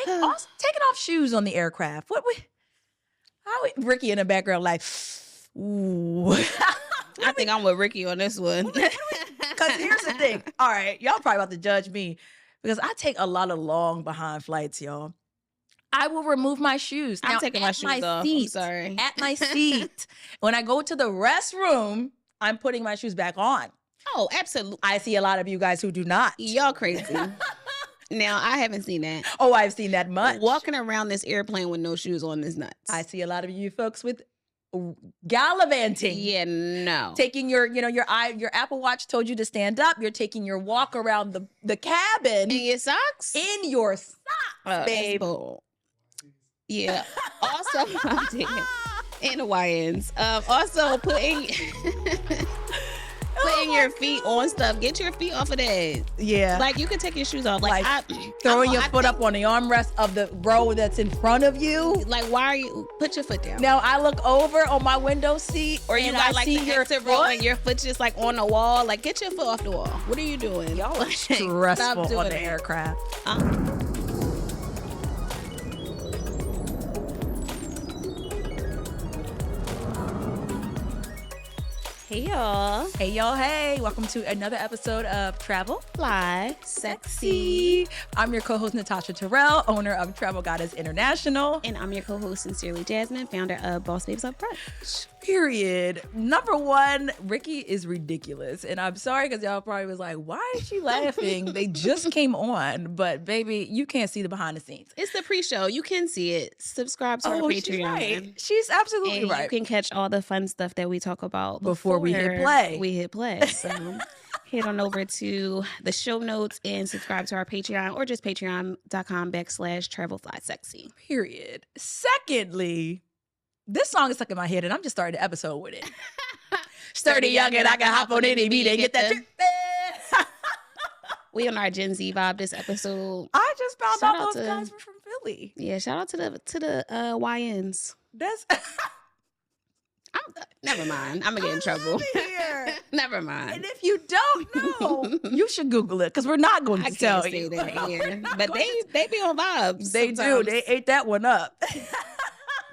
taking off shoes on the aircraft. Ricky in the background like, ooh. I think I'm with Ricky on this one. Because here's the thing. All right, y'all probably about to judge me because I take a lot of long behind flights, y'all. I will remove my shoes. I'm taking my shoes off. I'm sorry. At my seat. When I go to the restroom, I'm putting my shoes back on. Oh, absolutely. I see a lot of you guys who do not. Y'all crazy. Now, I haven't seen that. Oh, I've seen that much. Walking around this airplane with no shoes on is nuts. I see a lot of you folks with gallivanting. Yeah, no. Taking your Apple Watch told you to stand up. You're taking your walk around the cabin. In your socks? In your socks, babe. Yeah. Also, and the YNs. Also, putting your feet on stuff. Get your feet off of that. Yeah. Like, you can take your shoes off. Like throwing your foot up on the armrest of the row that's in front of you. Like, why are you... Put your foot down. Now, I look over on my window seat. Or you got, like, the exit row and your foot's just, like, on the wall. Like, get your foot off the wall. What are you doing? Y'all are stressful on the aircraft. Hey, y'all. Hey, y'all. Hey. Welcome to another episode of Travel, Fly, Sexy. I'm your co-host, Natasha Terrell, owner of Travel Goddess International. And I'm your co-host, Sincerely Jasmine, founder of Boss Babes Up Brunch. Period. Number one, Ricky is ridiculous. And I'm sorry because y'all probably was like, why is she laughing? They just came on. But baby, you can't see the behind the scenes. It's the pre-show. You can see it. Subscribe to our Patreon. She's right. She's absolutely and right. You can catch all the fun stuff that we talk about before we hit play. So head on over to the show notes and subscribe to our Patreon or just patreon.com/travelflysexy. Period. Secondly, this song is stuck in my head and I'm just starting the episode with it. Sturdy young and I can hop on any beat and get that trip. We on our Gen Z vibe this episode. I just found out those guys were from Philly. Yeah, shout out to the YNs. That's never mind. I'm gonna get in trouble. Never mind. And if you don't know, you should Google it because we're not going to tell you. That here. But they be on vibes. They do. They ate that one up.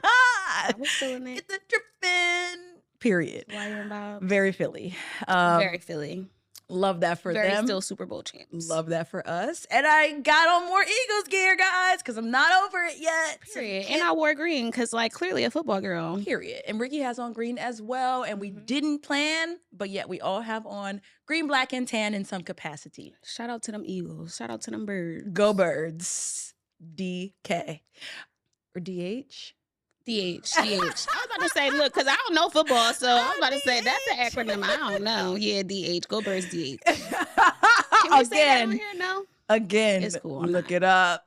I was feeling it. It's a trippin'. Period. YN vibes. Very Philly. Very Philly. Love that for them. Still Super Bowl champs. Love that for us. And I got on more Eagles gear, guys, because I'm not over it yet. Period. And I wore green because, like, clearly a football girl. Period. And Ricky has on green as well. And we didn't plan, but yet we all have on green, black, and tan in some capacity. Shout out to them Eagles. Shout out to them birds. Go Birds. DK. Or DH? DH. I was about to say, look, because I don't know football, so I was about to say that's an acronym. I don't know. Yeah, DH. Go Birds, DH. Can we say that on here? No? Again. It's cool. Look it up.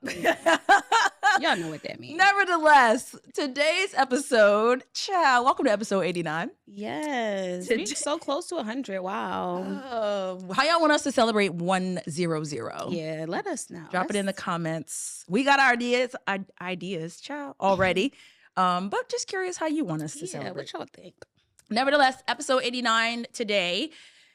Y'all know what that means. Nevertheless, today's episode, welcome to episode 89. Yes. We're so close to 100. Wow. How y'all want us to celebrate 100? Yeah, let us know. Drop it in the comments. We got our ideas, already. But just curious how you want us to celebrate. What y'all think? Nevertheless, episode 89 today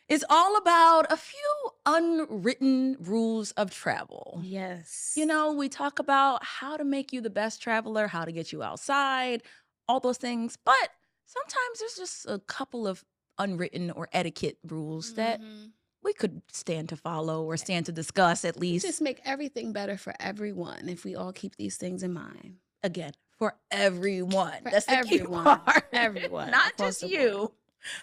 is all about a few unwritten rules of travel. Yes. You know, we talk about how to make you the best traveler, how to get you outside, all those things. But sometimes there's just a couple of unwritten or etiquette rules that we could stand to follow or stand to discuss at least. Just make everything better for everyone if we all keep these things in mind. Again, for everyone. That's the key part. Everyone. Not just you,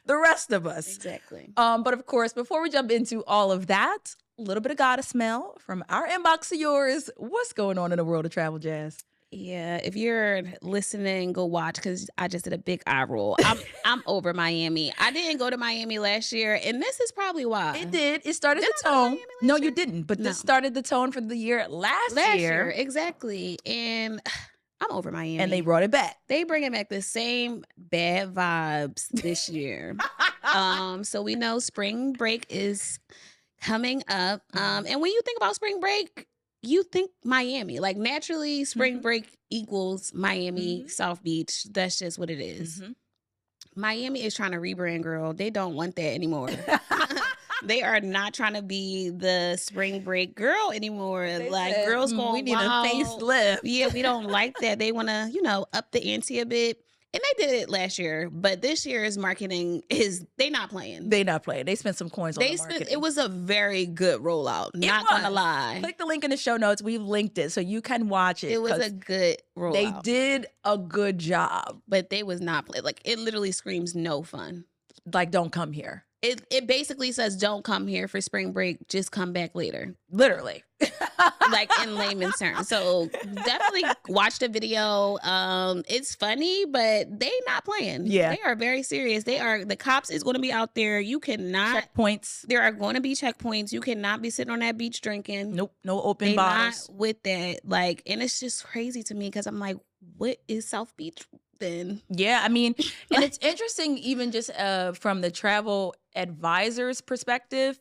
the rest of us. Exactly. But of course, before we jump into all of that, a little bit of goddess smell from our inbox of yours. What's going on in the world of travel, Jazz? Yeah, if you're listening, go watch because I just did a big eye roll. I'm over Miami. I didn't go to Miami last year, and this is probably why. It did. It started the tone. No, you didn't. But this started the tone for the year last year. Exactly. And I'm over Miami. And they brought it back. They bringing back the same bad vibes this year. So we know spring break is coming up. And when you think about spring break, you think Miami. Like, naturally, spring break equals Miami, South Beach. That's just what it is. Miami is trying to rebrand, girl. They don't want that anymore. They are not trying to be the spring break girl anymore. They like said, girls going we need wild. a facelift. Yeah, we don't like that. They want to, up the ante a bit. And they did it last year, but this year's marketing they not playing. They not playing. They spent some coins on the marketing. It was a very good rollout. Not gonna lie. Click the link in the show notes. We've linked it so you can watch it. It was a good rollout. They did a good job, but they was not playing. Like it literally screams no fun. Like don't come here. It basically says don't come here for spring break. Just come back later. Literally. Like in layman's terms. So definitely watch the video. It's funny, but they not playing. Yeah. They are very serious. The cops is going to be out there. You cannot. Checkpoints. There are going to be checkpoints. You cannot be sitting on that beach drinking. Nope. No open bottles. Not with that. Like, and it's just crazy to me because I'm like, what is South Beach then? Yeah. I mean, and it's interesting even just from the travel advisor's perspective.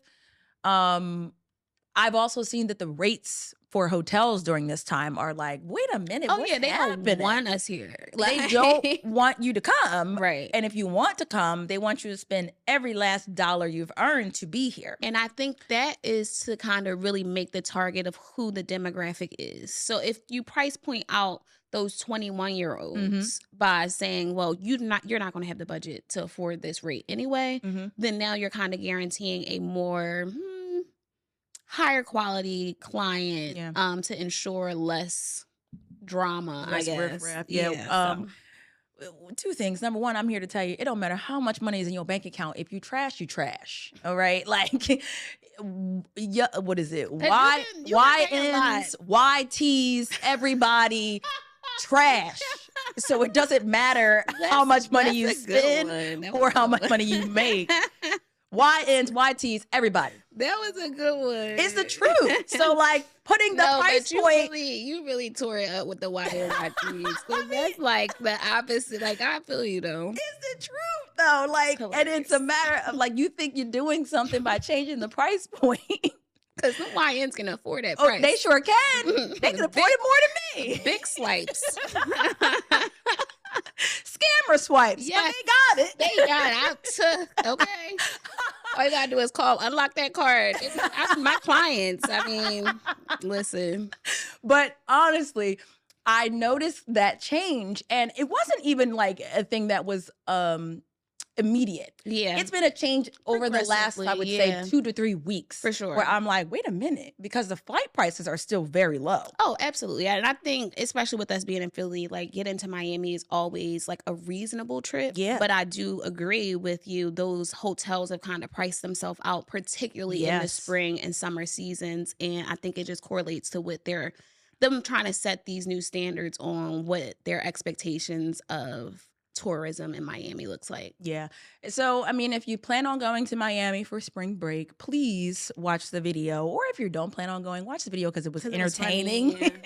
I've also seen that the rates for hotels during this time are like, wait a minute. Oh, yeah, they don't want us here. They don't want you to come. Right. And if you want to come, they want you to spend every last dollar you've earned to be here. And I think that is to kind of really make the target of who the demographic is. So if you price point out those 21-year-olds by saying, well, you're not going to have the budget to afford this rate anyway, then now you're kind of guaranteeing a more higher quality client to ensure less drama, I guess. Yeah. Two things. Number one, I'm here to tell you, it don't matter how much money is in your bank account. If you trash, you trash. All right? Like, yeah, what is it? YNs, YTs, everybody trash. So it doesn't matter how much money you spend or how much money you make. YNs, YTs, everybody. That was a good one. It's the truth. So, like, putting the price point. You really tore it up with the YNs, YTs. So that's like the opposite. Like, I feel you, though. It's the truth, though. Like, and it's a matter of, like, you think you're doing something by changing the price point. Because the YNs can afford that price. They sure can. They can afford it more than me. Big swipes. Scammer swipes. Yes. But they got it. They got it. Okay. All you gotta do is unlock that card. It's my clients. I mean, listen. But honestly, I noticed that change, and it wasn't even like a thing that was immediate. Yeah. It's been a change over the last, I would say, 2 to 3 weeks. For sure. Where I'm like, wait a minute, because the flight prices are still very low. Oh, absolutely. And I think, especially with us being in Philly, like getting to Miami is always like a reasonable trip. Yeah. But I do agree with you. Those hotels have kind of priced themselves out, particularly in the spring and summer seasons. And I think it just correlates to what them trying to set these new standards on what their expectations of tourism in Miami looks like. Yeah. So, I mean, if you plan on going to Miami for spring break, please watch the video. Or if you don't plan on going, watch the video because it was entertaining. It was funny,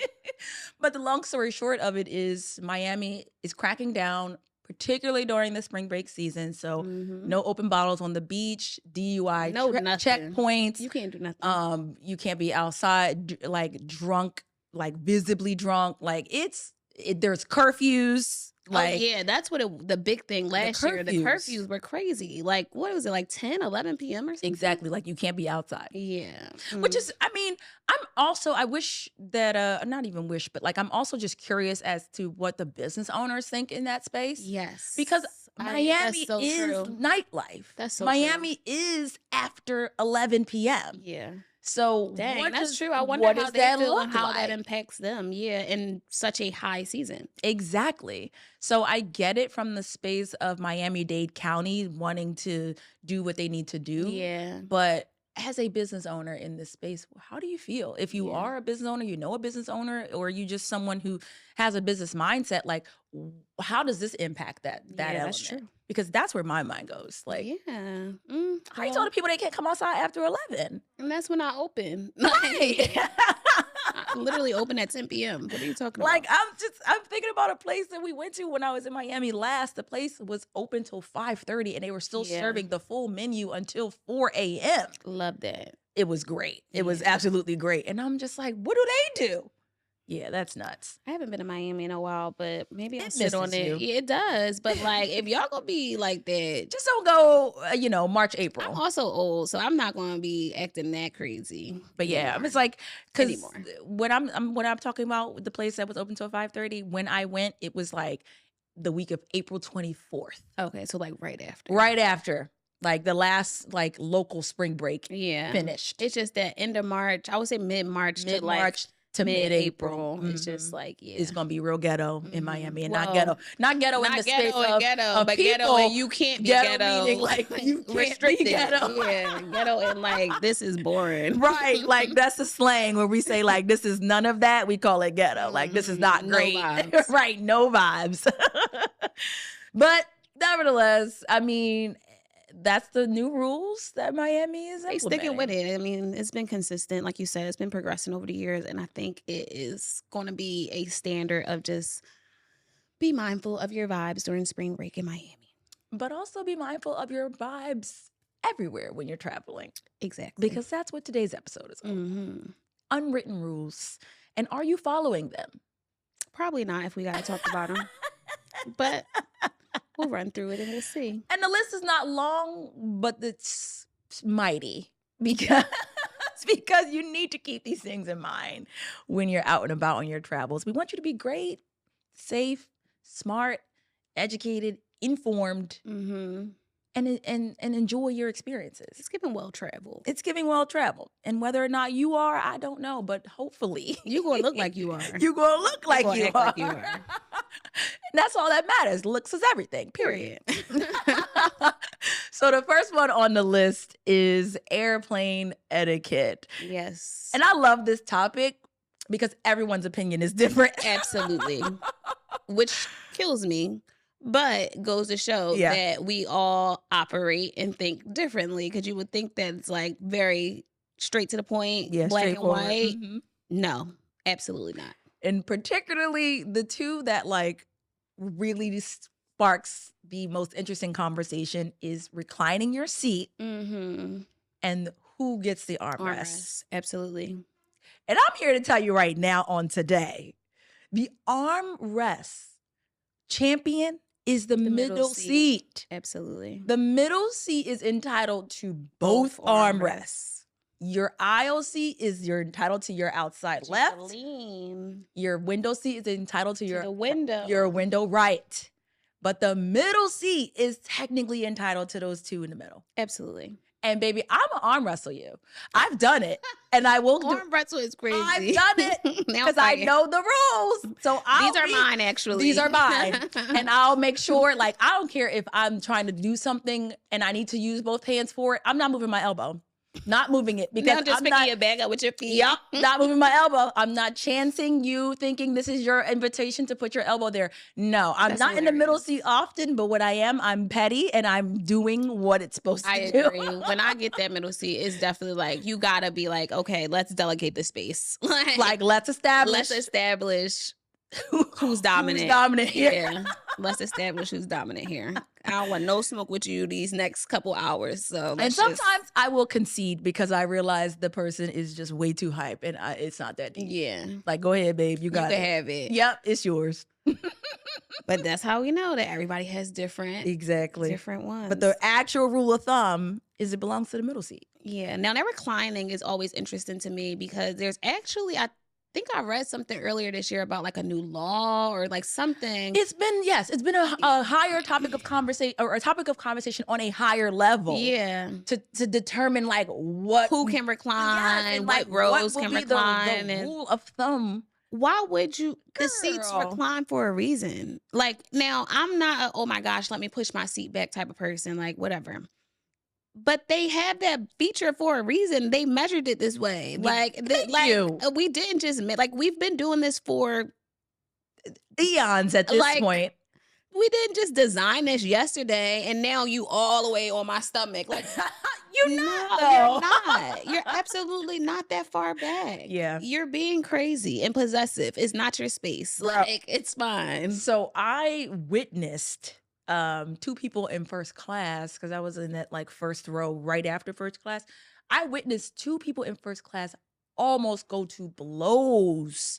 But the long story short of it is Miami is cracking down, particularly during the spring break season. So no open bottles on the beach, DUI checkpoints. You can't do nothing. You can't be outside like drunk, like visibly drunk. Like there's curfews. Like, that's what the big thing last year. The curfews were crazy. Like, what was it, like 10, 11 p.m. or something? Exactly. Like, you can't be outside. Yeah. Which is, I mean, I wish that, not even wish, but like, I'm also just curious as to what the business owners think in that space. Yes. Because Miami is nightlife. That's so Miami is after 11 p.m. Yeah. So that's true. I wonder how they feel and how that impacts them. Yeah, in such a high season. Exactly. So I get it from the space of Miami-Dade County wanting to do what they need to do. Yeah. But as a business owner in this space, how do you feel? If you are a business owner, you know a business owner, or you just someone who has a business mindset, like how does this impact that element? That's true. Because that's where my mind goes. Like, I told the people they can't come outside after 11. And that's when I open. Right. I literally open at 10 p.m. What are you talking about? Like, I'm thinking about a place that we went to when I was in Miami last. The place was open till 5:30 and they were still serving the full menu until 4 a.m. Love that. It was great. It was absolutely great. And I'm just like, what do they do? Yeah, that's nuts. I haven't been to Miami in a while, but maybe I'll It sit on misses it. you. Yeah, it does. But like, if y'all gonna be like that, Just don't go, March, I'm April. also old, so I'm not gonna be acting that crazy. But yeah, anymore. it's like, because Anymore. when I'm talking about the place that was open till 5:30, when I went, it was like the week of April 24th. Okay, so like right after. Right after, like the last like local spring break Yeah. finished. It's just that end of March. I would say mid-March to like Mid-March to mid-April. mid-April. It's just like, yeah. It's gonna be real ghetto in Miami, and Well, not ghetto in the Not space ghetto and of, ghetto, of but people. ghetto and you can't be ghetto. Meaning like you can't restricted. be ghetto. Yeah, ghetto and like this is boring. Right, like that's the slang where we say like this is none of that. We call it ghetto. Like this is not No great. vibes. Right, no vibes. But nevertheless, I mean, that's the new rules that Miami is They implementing. sticking with it. I mean, it's been consistent. Like you said, it's been progressing over the years. And I think it is going to be a standard of just be mindful of your vibes during spring break in Miami. But also be mindful of your vibes everywhere when you're traveling. Exactly. Because that's what today's episode is about. Mm-hmm. Unwritten rules. And are you following them? Probably not if we got to talk about them. But we'll run through it and we'll see. And the list is not long, but it's mighty because you need to keep these things in mind when you're out and about on your travels. We want you to be great, safe, smart, educated, informed, Mm-hmm. and enjoy your experiences. It's giving well traveled. It's giving well traveled. And whether or not you are, I don't know, but hopefully You gonna look like you are. you're going to look like gonna you act are. like you are. And that's all that matters. Looks is everything, period. Period. So the first one on the list is airplane etiquette. Yes. And I love this topic because everyone's opinion is different. Absolutely. Which kills me, but goes to show that we all operate and think differently. Because you would think that it's like very straight to the point, black and white. Mhm. No, absolutely not. And particularly the two that like really sparks the most interesting conversation is reclining your seat Mm-hmm. and who gets the armrest. Armrest. Absolutely. And I'm here to tell you right now on today, the armrest champion is the middle seat. Absolutely. The middle seat is entitled to both armrests. Your aisle seat you're entitled to your outside left. Lean. Your window seat is entitled to The window. your window right. But the middle seat is technically entitled to those two in the middle. Absolutely. And baby, I'm gonna arm wrestle you. I've done it, and I will do. Arm wrestle is crazy. I've done it because I know the rules. So these are mine, actually. These are mine, and I'll make sure. Like I don't care if I'm trying to do something and I need to use both hands for it. I'm not moving my elbow. Not moving it because I'm just picking your bag up with your feet. Yep, not moving my elbow. I'm not chancing you thinking this is your invitation to put your elbow there. No, I'm That's not in the middle hilarious. seat often, but when I am, I'm petty and I'm doing what it's supposed to I do. agree. When I get that middle seat, it's definitely like you gotta be like, okay, let's delegate the space. Like let's establish who's dominant. Who's dominant here? Yeah, let's establish who's dominant here. I don't want no smoke with you these next couple hours. So And sometimes I will concede because I realize the person is just way too hype and it's not that deep. yeah, Like, go ahead, babe. You got can it. have it. Yep, it's yours. But that's how we know that everybody has different ones. But the actual rule of thumb is it belongs to the middle seat. Yeah. Now that reclining is always interesting to me because there's actually, I think I read something earlier this year about like a new law or like something. It's been a higher topic of conversation or a topic of conversation on a higher level. Yeah. To determine like who can recline, and, what like, rows will can be recline. the and rule of thumb. why would you? The seats Girl. recline for a reason. Like now, I'm not a, oh my gosh, let me push my seat back type of person. Like whatever. But they have that feature for a reason. They measured it this way. Like, we didn't just like we've been doing this for eons at this point. We didn't just design this yesterday, and now you all the way on my stomach. Like you're not. You're not. You're absolutely not that far back. Yeah, you're being crazy and possessive. It's not your space. Like it's fine. So I witnessed two people in first class because I was in that like first row right after first class. I witnessed two people in first class almost go to blows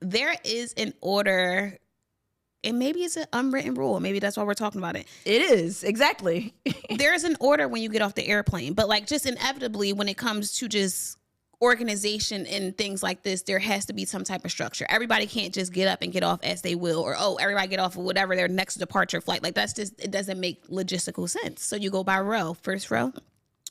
There is an order, and maybe it's an unwritten rule. Maybe that's why we're talking about it. It is, exactly. There's an order when you get off the airplane, but like just inevitably when it comes to just organization and things like this, there has to be some type of structure. Everybody can't just get up and get off as they will, or everybody get off of whatever their next departure flight. Like that's just, it doesn't make logistical sense. So you go by row, first row,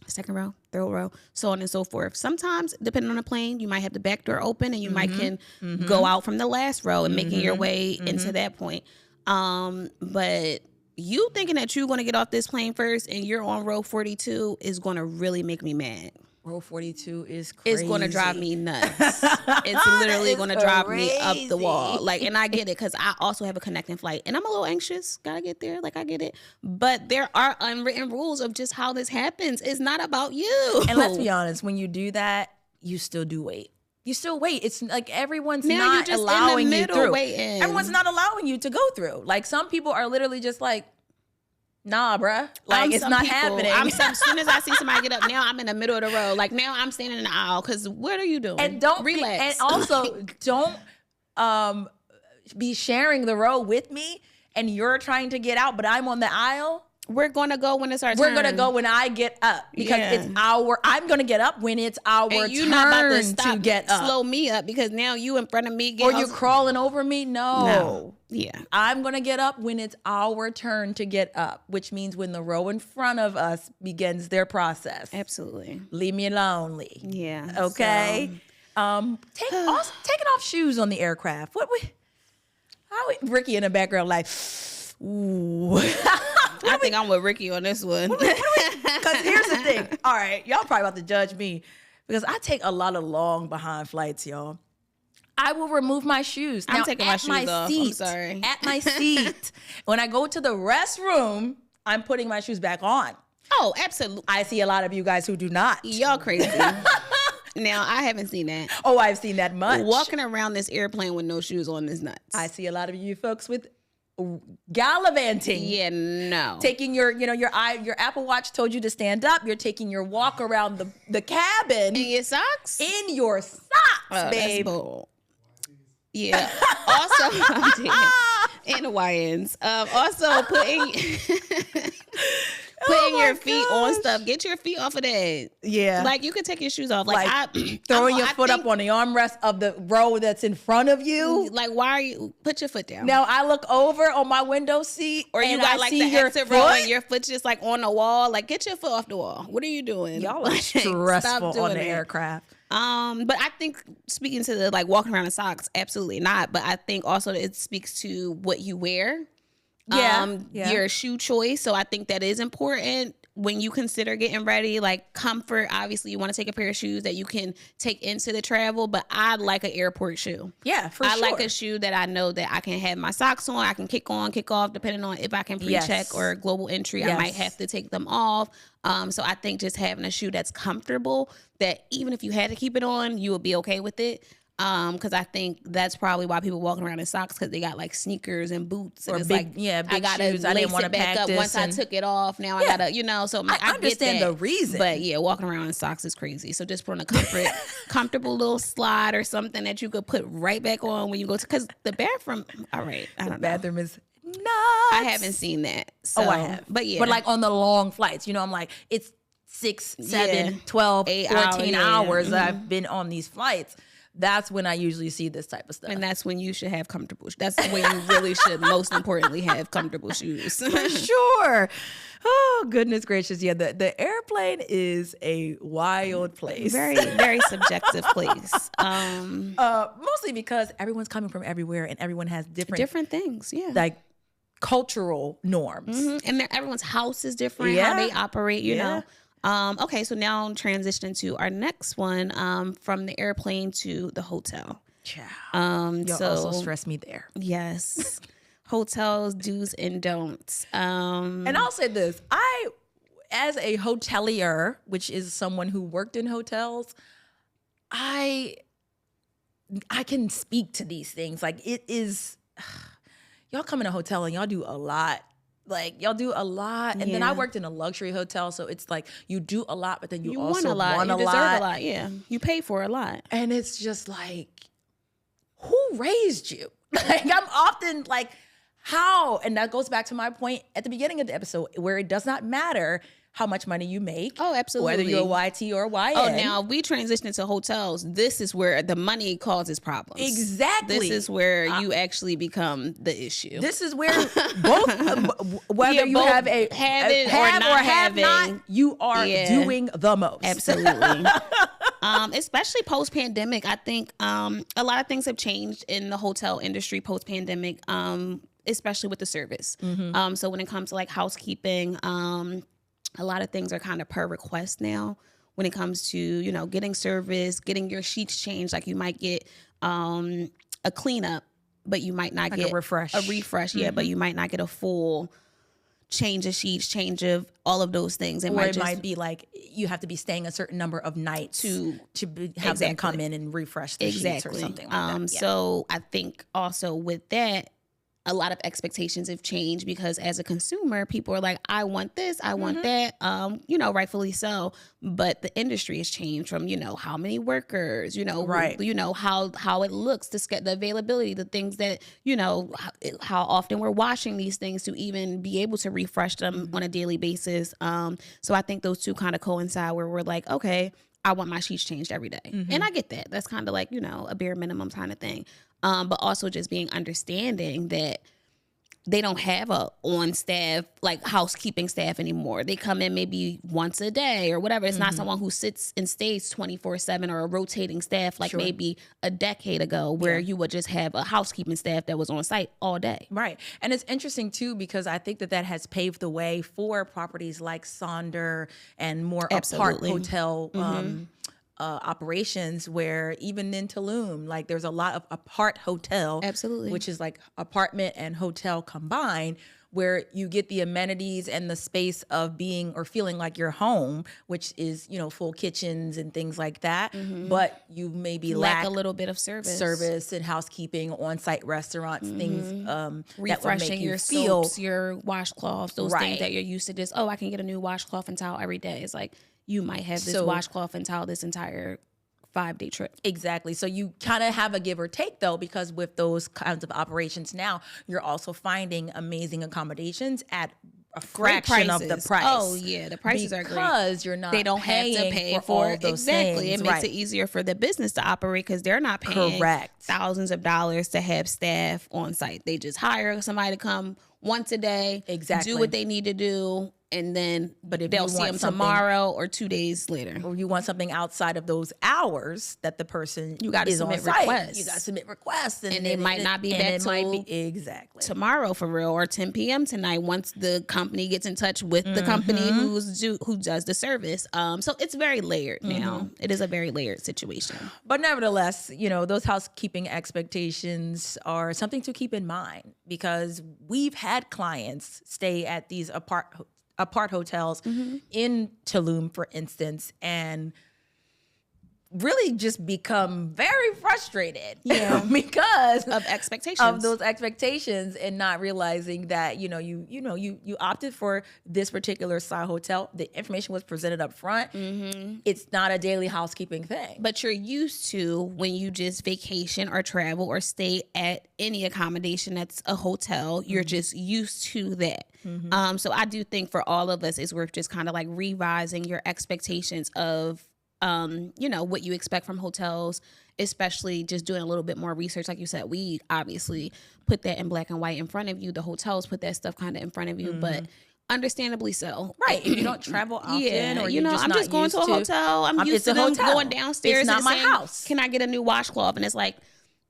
second row, third row, so on and so forth. Sometimes, depending on the plane, you might have the back door open and you might can go out from the last row and making your way into that point. But you thinking that you're going to get off this plane first and you're on row 42 is going to really make me mad. Row 42 is crazy. It's going to drive me nuts. It's literally going to drive me up the wall. Like, and I get it because I also have a connecting flight and I'm a little anxious. Gotta get there. Like, I get it. But there are unwritten rules of just how this happens. It's not about you. And let's be honest, when you do that, you still do wait. You still wait. It's like everyone's now not you're just allowing in the you middle through. waiting. Everyone's not allowing you to go through. Like some people are literally just like, Nah, bruh. Like, it's not happening. As soon as I see somebody get up, now I'm in the middle of the road. Like, now I'm standing in the aisle because what are you doing? And don't relax. And also, don't be sharing the row with me and you're trying to get out, but I'm on the aisle. We're going to go when it's our turn. We're going to go when I get up because I'm going to get up when it's our turn to get up. Slow me up because now you in front of me. Or you're crawling over me. No. Yeah. I'm going to get up when it's our turn to get up, which means when the row in front of us begins their process. Absolutely. Leave me alone, Lee. Yeah. Okay. Taking off shoes on the aircraft. Ricky in the background like, ooh. I think I'm with Ricky on this one. Because here's the thing. All right, y'all probably about to judge me because I take a lot of long behind flights, y'all. I will remove my shoes. I'm taking my shoes off. I'm sorry. At my seat. When I go to the restroom, I'm putting my shoes back on. Oh, absolutely. I see a lot of you guys who do not. Y'all crazy. Now, I haven't seen that. Oh, I've seen that much. Walking around this airplane with no shoes on is nuts. I see a lot of you folks with gallivanting. Yeah, no. Taking your Apple Watch told you to stand up. You're taking your walk around the cabin. In your socks? In your socks, babe. That's bold. Yeah. Also, and Hawaiians. Also putting your feet on stuff. Get your feet off of that. Yeah. Like, you can take your shoes off. Like throwing your foot up on the armrest of the row that's in front of you. Like, why are you... Put your foot down. Now, I look over on my window seat or you got, like, the exit row and your foot's just, like, on the wall. Like, get your foot off the wall. What are you doing? Y'all are stressful on the aircraft. But I think, speaking to the, like, walking around in socks, absolutely not. But I think also it speaks to what you wear. Your shoe choice. So I think that is important when you consider getting ready. Like, comfort, obviously you want to take a pair of shoes that you can take into the travel, but I like an airport shoe. Yeah, for sure. I like a shoe that I know that I can have my socks on, I can kick on, kick off, depending on if I can pre-check or global entry. I might have to take them off. So I think just having a shoe that's comfortable, that even if you had to keep it on, you would be okay with it. Because I think that's probably why people walking around in socks, because they got like sneakers and boots, and or it's big, big I gotta shoes. I didn't want to back up once I took it off. Now I gotta, so I understand get that. the reason. But yeah, walking around in socks is crazy. So just put on a comfortable little slide or something that you could put right back on when you go to, because the bathroom. All right, I don't know. Bathroom is nuts. I haven't seen that. So, I have, but yeah, but like on the long flights, I'm like, it's 6, 7, 12, 14 hours that I've been on these flights. That's when I usually see this type of stuff. And that's when you should have comfortable shoes. That's when you really should, most importantly, have comfortable shoes. For sure. Oh, goodness gracious. Yeah, the airplane is a wild place. Very, very subjective place. Mostly because everyone's coming from everywhere and everyone has different things, like cultural norms. Mm-hmm. And everyone's house is different, how they operate, you know. Okay, so now transitioning to our next one, from the airplane to the hotel. Y'all also stress me there. Yes. Hotels, do's and don'ts. And I'll say this, as a hotelier, which is someone who worked in hotels, I can speak to these things. Like, it is, y'all come in a hotel and y'all do a lot. Like, y'all do a lot. And then I worked in a luxury hotel, so it's like you do a lot, but then you also want a lot. You deserve a lot. Yeah. You pay for a lot. And it's just like, who raised you? Like, I'm often like, how? And that goes back to my point at the beginning of the episode, where it does not matter how much money you make. Oh, absolutely. Whether you're a YT or a YN. Oh, now if we transition into hotels, this is where the money causes problems. Exactly. This is where you actually become the issue. This is where both, whether you have a have not, you are doing the most. Absolutely. Especially post-pandemic, I think a lot of things have changed in the hotel industry post-pandemic, especially with the service. Mm-hmm. So when it comes to like housekeeping, a lot of things are kind of per request now when it comes to, getting service, getting your sheets changed. Like, you might get a cleanup, but you might not get a refresh. Mm-hmm. But you might not get a full change of sheets, change of all of those things. It might be like you have to be staying a certain number of nights to have them come in and refresh the sheets or something like that. So I think also with that, a lot of expectations have changed because as a consumer, people are like, I want this, I want that, rightfully so. But the industry has changed from, how many workers, Right. How it looks, the availability, the things that, how often we're washing these things to even be able to refresh them on a daily basis. So I think those two kind of coincide where we're like, okay, I want my sheets changed every day. And I get that. That's kind of like, a bare minimum kind of thing. But also just being understanding that they don't have a on staff, like housekeeping staff anymore. They come in maybe once a day or whatever. It's not someone who sits and stays 24/7 or a rotating staff like maybe a decade ago where you would just have a housekeeping staff that was on site all day. Right. And it's interesting too, because I think that has paved the way for properties like Sonder and more apart hotel operations, where even in Tulum, like there's a lot of apart hotel, which is like apartment and hotel combined, where you get the amenities and the space of being or feeling like you're home, which is, full kitchens and things like that. But you maybe lack a little bit of service and housekeeping, on-site restaurants, things refreshing that will make you your feel soaps, your washcloths, those things that you're used to. Just I can get a new washcloth and towel every day. It's like you might have this washcloth and towel this entire 5-day trip. Exactly. So you kind of have a give or take though, because with those kinds of operations now, you're also finding amazing accommodations at a fraction of the price. Oh yeah, the prices are great because you're not. They don't have to pay for all those exactly. things. It makes it easier for the business to operate because they're not paying thousands of dollars to have staff on site. They just hire somebody to come once a day, do what they need to do. And then they'll see them tomorrow or 2 days later. Or you want something outside of those hours that the person you got to submit requests. You got to submit requests. And it might not be back till tomorrow for real, or 10 p.m. tonight once the company gets in touch with the company who does the service. So it's very layered now. It is a very layered situation. But nevertheless, those housekeeping expectations are something to keep in mind, because we've had clients stay at these apart hotels in Tulum, for instance, and really just become very frustrated because of those expectations, and not realizing that you opted for this particular style hotel. The information was presented up front. It's not a daily housekeeping thing, but you're used to when you just vacation or travel or stay at any accommodation that's a hotel. You're just used to that. So I do think for all of us, it's worth just kind of like revising your expectations of what you expect from hotels, especially just doing a little bit more research. Like you said, we obviously put that in black and white in front of you. The hotels put that stuff kind of in front of you, but understandably so. Right. If you don't travel often, or you're just I'm just going to a hotel. I'm used to them going downstairs. It's not my house. Can I get a new washcloth? And it's like,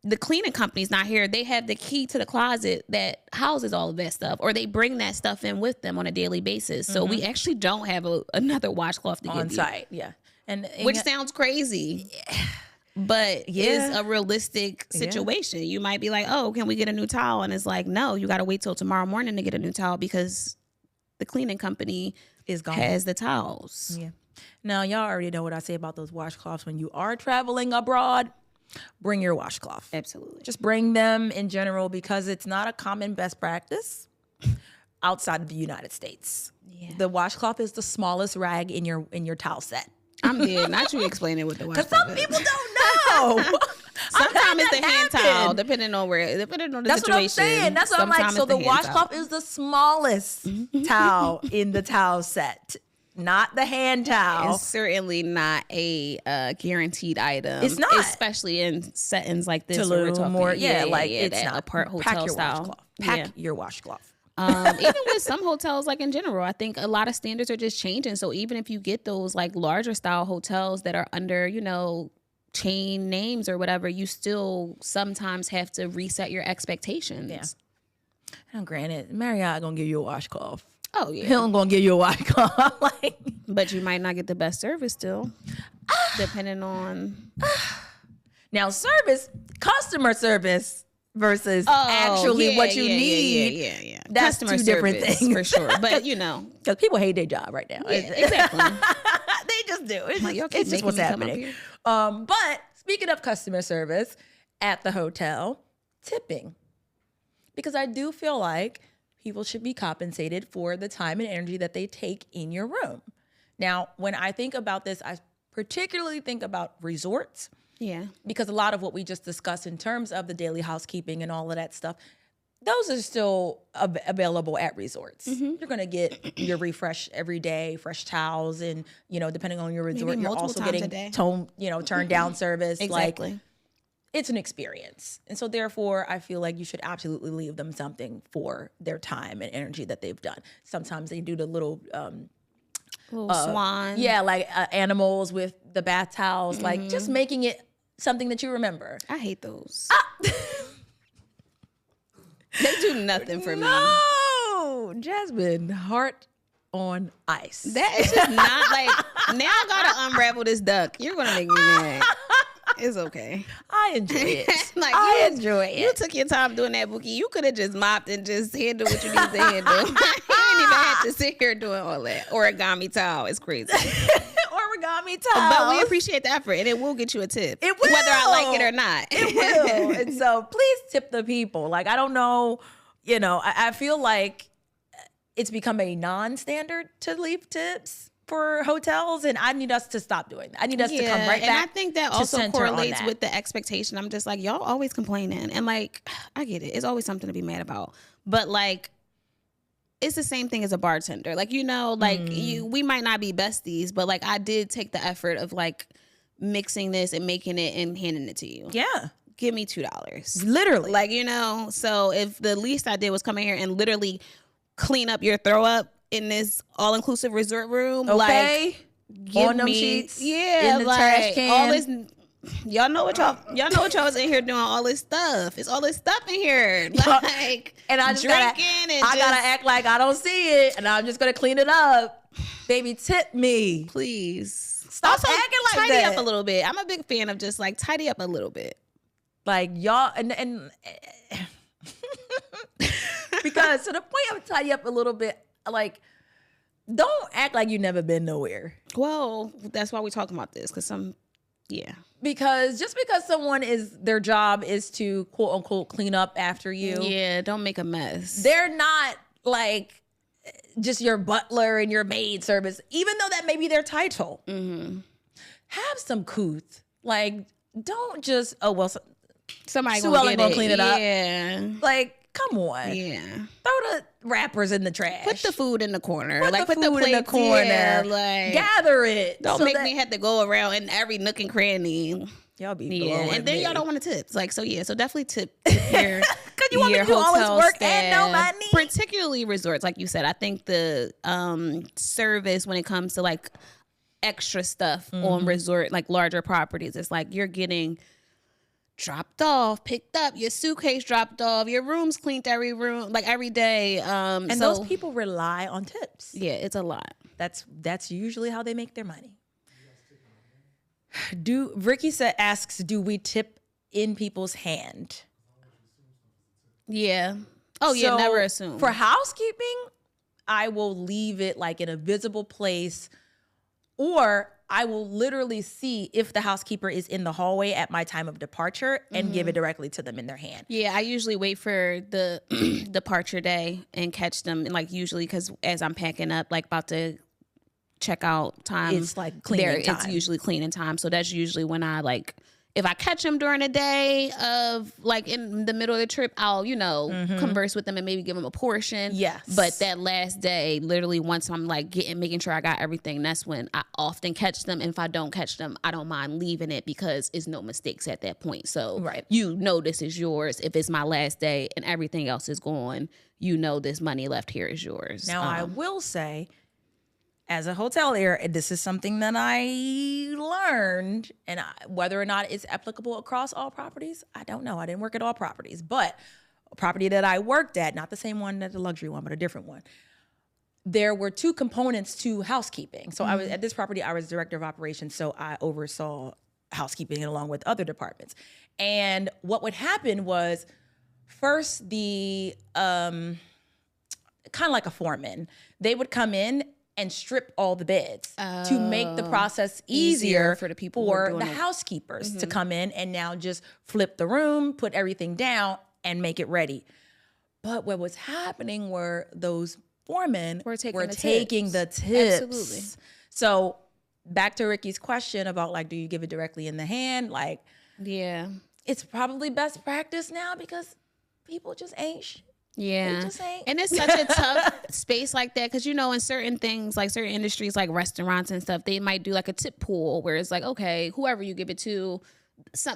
the cleaning company's not here. They have the key to the closet that houses all of that stuff, or they bring that stuff in with them on a daily basis. So we actually don't have another washcloth to on give site. You. Yeah. Which sounds crazy, but is a realistic situation. You might be like, oh, can we get a new towel? And it's like, no, you got to wait till tomorrow morning to get a new towel because the cleaning company has the towels. Yeah. Now, y'all already know what I say about those washcloths. When you are traveling abroad, bring your washcloth. Absolutely. Just bring them in general, because it's not a common best practice outside of the United States. Yeah. The washcloth is the smallest rag in your towel set. I'm dead. Not you explaining what the washcloth is. Because some people don't know. Sometimes it's the hand towel, depending on the situation. That's what I'm saying. That's what I'm like. So the washcloth is the smallest towel in the towel set, not the hand towel. It's certainly not a guaranteed item. It's not, especially in settings like this. Tulum, more, it's not apart hotel style. Pack your washcloth. Even with some hotels, like in general, I think a lot of standards are just changing. So even if you get those like larger style hotels that are under, chain names or whatever, you still sometimes have to reset your expectations. Yeah. And granted, Marriott gonna give you a washcloth. Oh yeah, Hilton gonna give you a washcloth. But you might not get the best service still, depending on. Now, customer service versus actually what you need. Yeah. That's customer two different things for sure. But because people hate their job right now. Yeah, exactly. They just do. It's just what's happening. But speaking of customer service at the hotel, tipping. because I do feel like people should be compensated for the time and energy that they take in your room. Now, when I think about this, I particularly think about resorts. Yeah. Because a lot of what we just discussed in terms of the daily housekeeping and all of that stuff, those are still available at resorts. You're going to get your refresh every day, fresh towels, and, you know, depending on your resort, you're also getting turned down service. Exactly. Like, it's an experience. And so therefore, I feel like you should absolutely leave them something for their time and energy that they've done. Sometimes they do the little swan. Yeah, like animals with the bath towels, like just making it something that you remember. I hate those. They do nothing for me. No, Jasmine, heart on ice. That is just not like, now I gotta unravel this duck. You're gonna make me mad. It's okay. I enjoy it. Like, I enjoy it. You took your time doing that, Bookie. You could have just mopped and just handled what you need to handle. You didn't even have to sit here doing all that. Origami towel is crazy. Origami towel. But we appreciate the effort, and it will get you a tip. It will. Whether I like it or not. It will. And so please tip the people. Like, I don't know, you know, I feel like it's become a non-standard to leave tips for hotels, and I need us to stop doing that. I need us to come right back. And I think that also correlates with the expectation. I'm just like, y'all always complaining, and like, I get it. It's always something to be mad about, but like, it's the same thing as a bartender. Like, you know, like we might not be besties, but like, I did take the effort of like mixing this and making it and handing it to you. Yeah. Give me $2. Literally. Like, you know, so if the least I did was come in here and literally clean up your throw up in this all-inclusive resort room, okay, like, give on them me, sheets, yeah, in the like, trash can. all this. Y'all know what y'all was in here doing all this stuff. It's all this stuff in here, like, and I just drinking gotta act like I don't see it, and I'm just gonna clean it up. Baby, tip me, please. Stop also, acting like tidy that. up a little bit. I'm a big fan of just like tidy up a little bit. Like, y'all, and because to the point of tidy up a little bit, like, don't act like you never been nowhere. Well, that's why we're talking about this, because just because their job is to quote unquote clean up after you, don't make a mess. They're not like just your butler and your maid service, even though that may be their title. Have some couth. Like, don't just somebody gonna clean it up. Yeah, like, come on. Yeah, throw the wrappers in the trash. Put the food in the corner. Put the food in the corner. Like, gather it. Don't make me have to go around in every nook and cranny. Y'all be blowing and then me. y'all don't want to tip. Like, so definitely tip your because you want me to do all this work and no money. Particularly resorts, like you said. I think the service when it comes to like extra stuff on resort, like larger properties, it's like you're getting dropped off, picked up, your suitcase dropped off, your room's cleaned every day. And those people rely on tips. Yeah, it's a lot. That's usually how they make their money. Ricky asks, do we tip in people's hand? Yeah. Oh, yeah, never assume. For housekeeping, I will leave it like in a visible place, or I will literally see if the housekeeper is in the hallway at my time of departure and give it directly to them in their hand. Yeah, I usually wait for the departure day and catch them, like usually because as I'm packing up, like about to check out time, it's like cleaning time. It's usually cleaning time. So that's usually when I like, if I catch them during the day of like in the middle of the trip, I'll, converse with them and maybe give them a portion. Yes. But that last day, literally once I'm like making sure I got everything, that's when I often catch them. And if I don't catch them, I don't mind leaving it because it's no mistakes at that point. So this is yours. If it's my last day and everything else is gone, this money left here is yours. Now, I will say, as a hotelier, this is something that I learned, and whether or not it's applicable across all properties, I don't know. I didn't work at all properties, but a property that I worked at, not the same one, not the luxury one, but a different one, there were two components to housekeeping. So I was at this property, I was director of operations, so I oversaw housekeeping along with other departments. And what would happen was, first the kind of like a foreman, they would come in and strip all the beds to make the process easier for the people for the housekeepers to come in and now just flip the room, put everything down, and make it ready. But what was happening were those foremen were taking the tips. Absolutely. So back to Ricky's question about like, do you give it directly in the hand? Like, yeah, it's probably best practice now because people just ain't. Yeah. Just ain't. And it's such a tough space like that because, you know, in certain things, like certain industries like restaurants and stuff, they might do like a tip pool where it's like, okay, whoever you give it to,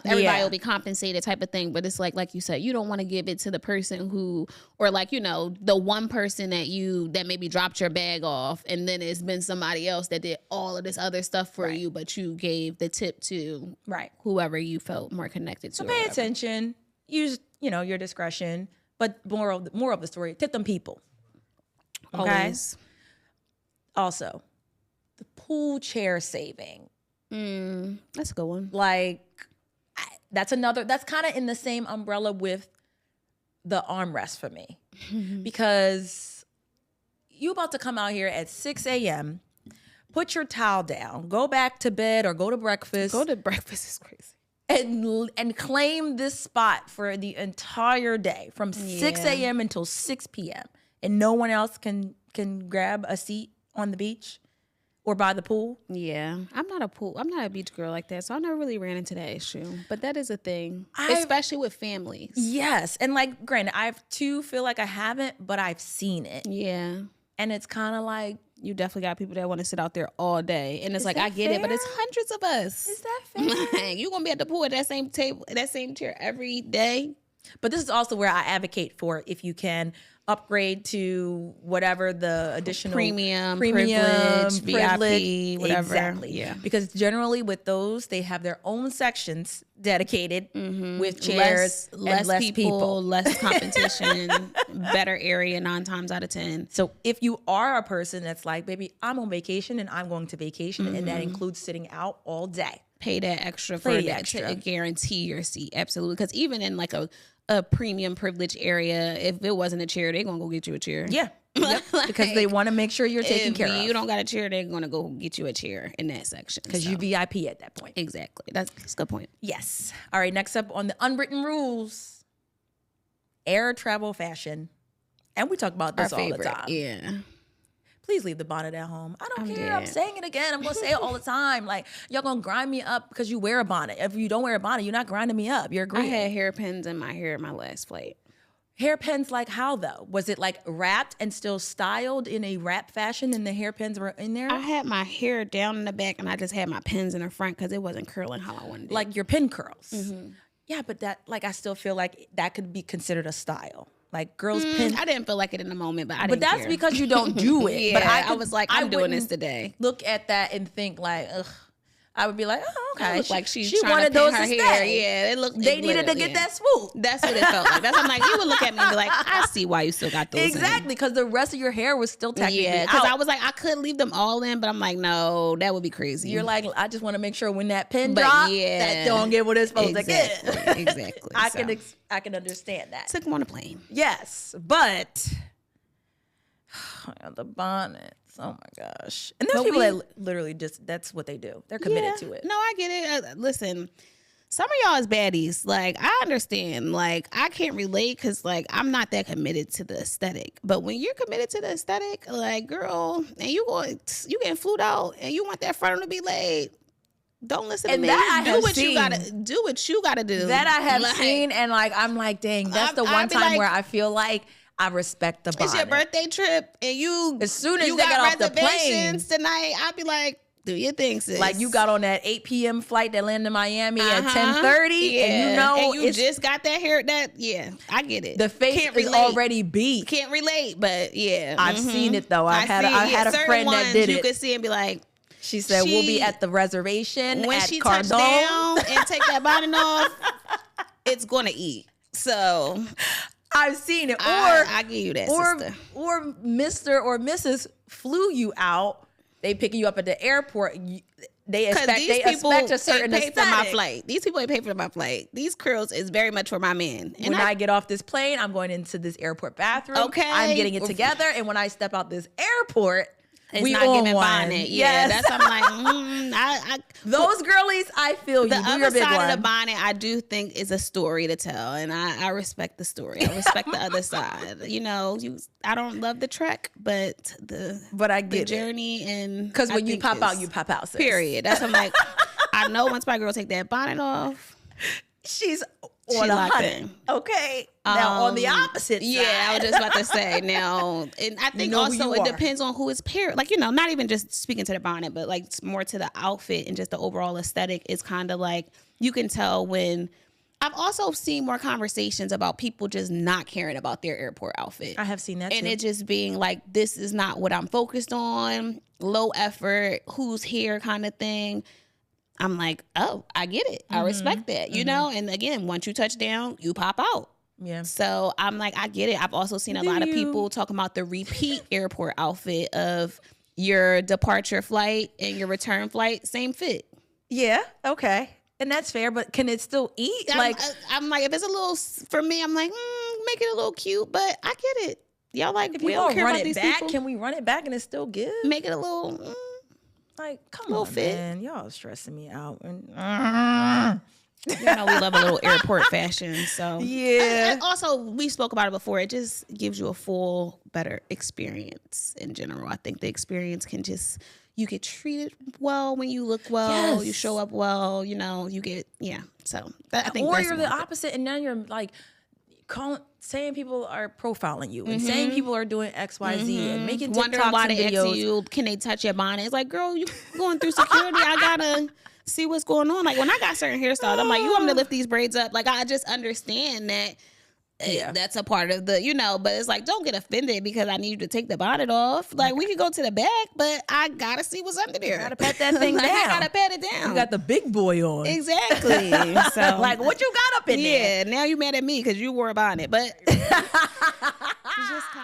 everybody will be compensated type of thing. But it's like you said, you don't want to give it to the person who, or like, you know, the one person that maybe dropped your bag off and then it's been somebody else that did all of this other stuff for you, but you gave the tip to whoever you felt more connected to. So pay attention, use, you know, your discretion, but more of the story, tip them people. Okay. Always. Also, the pool chair saving. That's a good one. Like, that's kind of in the same umbrella with the armrest for me. Because you about to come out here at 6 a.m., put your towel down, go back to bed or go to breakfast. Go to breakfast is crazy. And claim this spot for the entire day from 6 a.m. until 6 p.m. And no one else can grab a seat on the beach or by the pool. Yeah. I'm not a beach girl like that, so I never really ran into that issue. But that is a thing, especially with families. Yes. And like, granted, I too feel like I haven't, but I've seen it. Yeah. And it's kind of like, you definitely got people that want to sit out there all day. And it's like, I get it, but it's hundreds of us. Is that fair? You going to be at the pool at that same table, that same chair every day? But this is also where I advocate for, if you can, upgrade to whatever the additional premium privilege, VIP, whatever. Exactly. Yeah. Because generally with those, they have their own sections dedicated with chairs, less people, less competition, better area 9 times out of 10. So if you are a person that's like, baby, I'm on vacation and I'm going to vacation, and that includes sitting out all day. Pay that extra for that to guarantee your seat. Absolutely. Because even in like a premium privilege area, if it wasn't a chair, they're going to go get you a chair. Yeah. Yep. Because they want to make sure you're taken care of. If you don't got a chair, they're going to go get you a chair in that section. Because you VIP at that point. Exactly. That's a good point. Yes. All right. Next up on the unwritten rules, air travel fashion. And we talk about this all the time. Yeah. Please leave the bonnet at home. I don't care. I'm saying it again. I'm going to say it all the time. Like, y'all going to grind me up because you wear a bonnet. If you don't wear a bonnet, you're not grinding me up. You're agreeing. I had hairpins in my hair my last flight. Hairpins like how, though? Was it like wrapped and still styled in a wrap fashion and the hairpins were in there? I had my hair down in the back and I just had my pins in the front because it wasn't curling how I wanted it. Like your pin curls. Mm-hmm. Yeah, but that, like, I still feel like that could be considered a style. Like girls pin. I didn't feel like it in the moment, but I didn't But that's care. because you don't do it. Yeah, but I was like, I'm doing this today. Look at that and think like, ugh. I would be like, oh, okay. Like she wanted those to hair. stay. Yeah, they needed to get that swoop. That's what it felt like. That's I'm like, you would look at me and be like, I see why you still got those. Exactly, because the rest of your hair was still technically out. Because I was like, I could leave them all in, but I'm like, no, that would be crazy. You're like, I just want to make sure when that pin drops, that don't get what it's supposed to get. Exactly. I can understand that. Took them on a plane. Yes, but the bonnets. Oh my gosh. And there's people that literally just, that's what they do. They're committed to it. No, I get it. Listen, some of y'all is baddies. Like, I understand. Like, I can't relate because, like, I'm not that committed to the aesthetic. But when you're committed to the aesthetic, like, girl, and you getting flued out and you want that frontal to be laid, don't listen to me. Do what you gotta do. That I have seen, and like I'm like, dang, that's the one time where I feel like I respect the bonnet. It's your birthday trip, and as soon as they got off the plane tonight, I'll be like, do your thing, sis. Like you got on that 8 p.m. flight that landed in Miami at 10:30, and you just got that hair. I get it. The face is already beat. Can't relate, but I've seen it though. I had a friend that did it. You could see and be like. She said, we'll be at the reservation when at she Cardone. touched down and take that bonnet off, it's going to eat. So I've seen it. I give you that, sister. Or Mr. or Mrs. flew you out. They pick you up at the airport. They expect a certain aesthetic. For my flight. These people ain't pay for my flight. These curls is very much for my man. And when I get off this plane, I'm going into this airport bathroom. Okay. I'm getting it together. And when I step out this airport, It's we not on giving one. bonnet. Yeah, Yes. that's I'm like, those girlies, I feel you. The Do other your big side one. of the bonnet, I do think is a story to tell, and I respect the story. I respect the other side. You know, I don't love the trek, but I get the journey and because when you pop out, you pop out. Sis. Period. That's I'm like, I know once my girl take that bonnet off, she's she on locked 100. in. Okay. Now on the opposite side. Yeah, I was just about to say now, and I think also it depends on who is paired. Like, you know, not even just speaking to the bonnet, but like more to the outfit and just the overall aesthetic is kind of like you can tell when. I've also seen more conversations about people just not caring about their airport outfit. I have seen that too. And it just being like, this is not what I'm focused on, low effort, who's here kind of thing. I'm like, oh, I get it. I respect that, you know? And again, once you touch down, you pop out. Yeah. So I'm like, I get it. I've also seen a lot of people talking about the repeat airport outfit of your departure flight and your return flight, same fit. Yeah. Okay. And that's fair, but can it still eat? I'm like, if it's a little, for me, I'm like, make it a little cute, but I get it. Y'all like, if we you don't don't care run about it these back, people. can we run it back and it's still good? Make it a little, like, come little on, fit. man. Y'all stressing me out. You know, we love a little airport fashion. So yeah. And also, we spoke about it before. It just gives you a full, better experience in general. I think the experience can just, you get treated well when you look well. Yes. You show up well. You know, you get, yeah. So I think or that's you're the opposite, and then you're like saying people are profiling you and saying people are doing X, Y, Z and making TikToks wondering why and they videos. ask you, can they touch your bonnet? It's like, girl, you going through security. I gotta see what's going on. Like when I got certain hairstyles, I'm like, you want me to lift these braids up? Like I just understand that that's a part of the, you know, but it's like, don't get offended because I need you to take the bonnet off. Like we could go to the back, but I gotta see what's under there. I gotta pat that thing down. I gotta pat it down. You got the big boy on. Exactly. So like what you got up in there? Yeah, now you mad at me because you wore a bonnet, but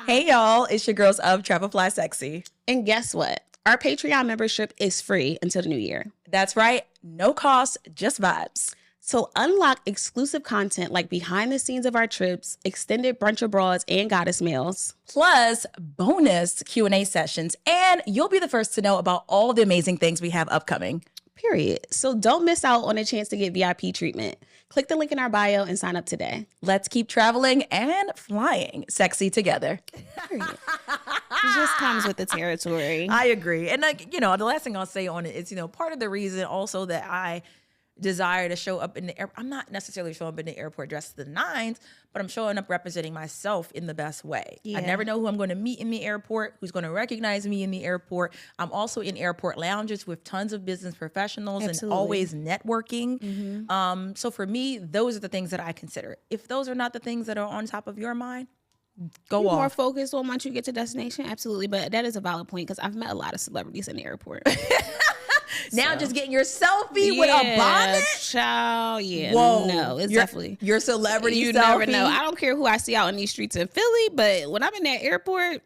Hey y'all, it's your girls of 𝗕𝗲𝒂𝒂𝒄𝒂𝒄𝒂𝒄. And guess what? Our Patreon membership is free until the new year. That's right. No cost, just vibes. So unlock exclusive content like behind the scenes of our trips, extended brunch abroads and goddess meals, plus bonus Q&A sessions, and you'll be the first to know about all the amazing things we have upcoming. Period. So don't miss out on a chance to get VIP treatment. Click the link in our bio and sign up today. Let's keep traveling and flying sexy together. Period. It just comes with the territory. I agree. And like, you know, the last thing I'll say on it is, you know, part of the reason also that I desire to show up in the airport. I'm not necessarily showing up in the airport dressed to the nines, but I'm showing up representing myself in the best way. Yeah. I never know who I'm going to meet in the airport, who's going to recognize me in the airport. I'm also in airport lounges with tons of business professionals and always networking. So for me, those are the things that I consider. If those are not the things that are on top of your mind, go off. More focused on once you get to destination, absolutely. But that is a valid point because I've met a lot of celebrities in the airport. Now just getting your selfie with a bonnet? Child, yeah. Whoa. No, it's definitely. Your celebrity You selfie? never know. I don't care who I see out in these streets in Philly, but when I'm in that airport,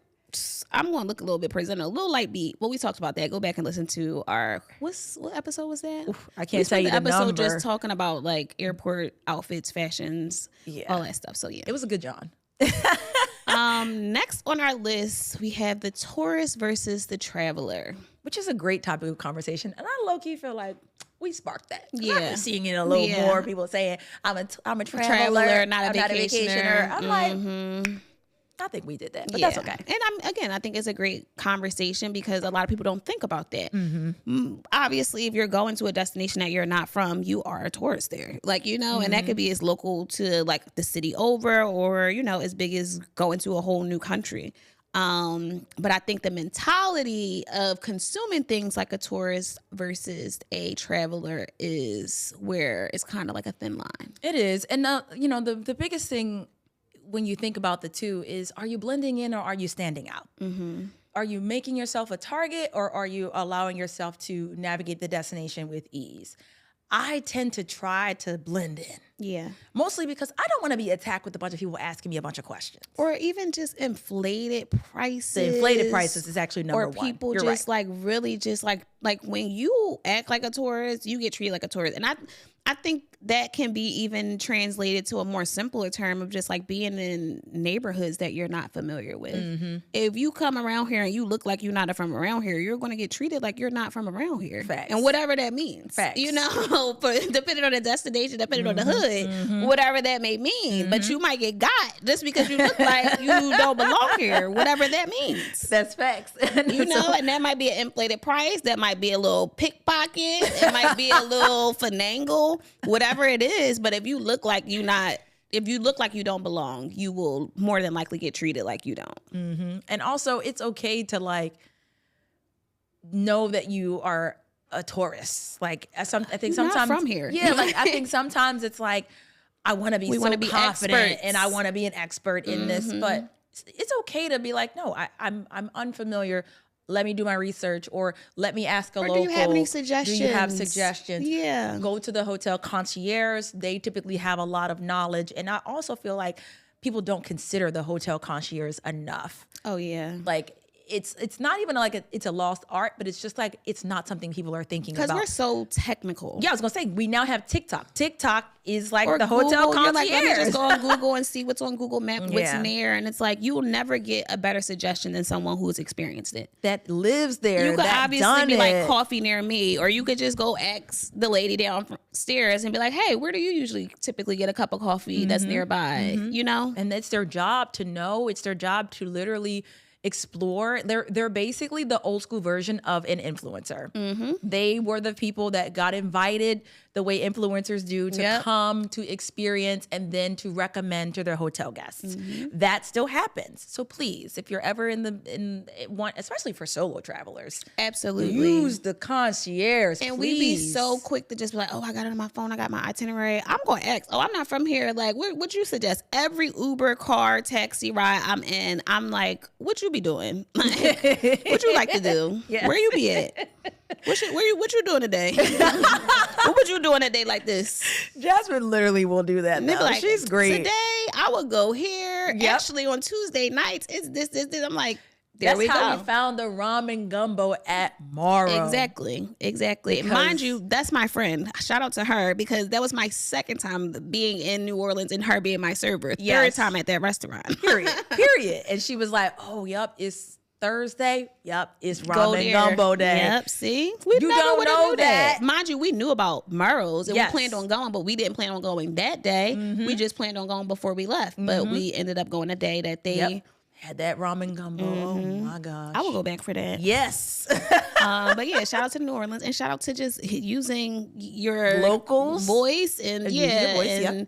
I'm going to look a little bit presentable, a little light beat. Well, we talked about that. Go back and listen to our, what episode was that? Oof, I can't tell you the episode number. just talking about like airport outfits, fashions, all that stuff. So yeah. It was a good John. Next on our list, we have the tourist versus the traveler, which is a great topic of conversation. And I low-key feel like we sparked that. Yeah. I've been seeing it a little more. People saying, I'm a traveler, not a vacationer. I'm like, I think we did that, but that's okay. And I think it's a great conversation because a lot of people don't think about that. Obviously, if you're going to a destination that you're not from, you are a tourist there. Like, you know, and that could be as local to like the city over or, you know, as big as going to a whole new country. But I think the mentality of consuming things like a tourist versus a traveler is where it's kind of like a thin line. It is. And, you know, the biggest thing when you think about the two is, are you blending in or are you standing out? Are you making yourself a target or are you allowing yourself to navigate the destination with ease? I tend to try to blend in. Yeah. Mostly because I don't want to be attacked with a bunch of people asking me a bunch of questions. Or even just inflated prices. The inflated prices is actually number one. Or people just like really just like when you act like a tourist, you get treated like a tourist. And I think that can be even translated to a more simpler term of just like being in neighborhoods that you're not familiar with. If you come around here and you look like you're not from around here, you're going to get treated like you're not from around here. Facts. And whatever that means. Facts. You know, depending on the destination, depending on the hood, whatever that may mean. But you might get got just because you look like you don't belong here, whatever that means. That's facts. You know, and that might be an inflated price. That might be a little pickpocket. It might be a little finagle, whatever it is. But if you look like you don't belong, you will more than likely get treated like you don't. And also, it's okay to like know that you are a tourist. Like I think sometimes not from here. Yeah, like I think sometimes it's like I want to be confident experts. and I want to be an expert in this, but it's okay to be like, no, I'm unfamiliar. Let me do my research, or let me ask a local. Do you have any suggestions? Do you have suggestions? Yeah. Go to the hotel concierge. They typically have a lot of knowledge. And I also feel like people don't consider the hotel concierge enough. Oh, yeah. Like, it's not even like it's a lost art, but it's just like it's not something people are thinking about. Because we're so technical. Yeah, I was gonna say we now have TikTok. TikTok is like or the Google, hotel concierge. You're like, let me just go on Google and see what's on Google Maps, what's near, and it's like you will never get a better suggestion than someone who's experienced it, that lives there. You could that obviously be like coffee near me, or you could just go ask the lady downstairs and be like, hey, where do you usually typically get a cup of coffee that's nearby? You know, and it's their job to know. It's their job to literally explore. They're basically the old school version of an influencer. They were the people that got invited the way influencers do to come to experience and then to recommend to their hotel guests. That still happens. So please, if you're ever in one, especially for solo travelers, absolutely use the concierge. And please. we be so quick to just be like, oh, I got it on my phone, I got my itinerary. I'm going to ask, oh, I'm not from here. Like, what you suggest? Every Uber, car, taxi ride I'm in, I'm like, what you be doing? Like, what you like to do? Yes. Where you be at? What you doing today? What would you do on a day like this? Jasmine literally will do that. Like, she's great. Today I would go here. Actually, on Tuesday nights, it's this. I'm like, That's how we found the ramen gumbo at Morrow. Exactly. Because, mind you, that's my friend. Shout out to her, because that was my second time being in New Orleans and her being my server. Third time at that restaurant. Period. And she was like, oh, yep, it's Thursday. Yep, it's ramen gumbo day. Yep, see? You don't know that. Mind you, we knew about Murrow's and we planned on going, but we didn't plan on going that day. We just planned on going before we left. But we ended up going a day that they had that ramen gumbo. Oh my gosh. I will go back for that. Yes. But yeah, shout out to New Orleans and shout out to just using your locals voice and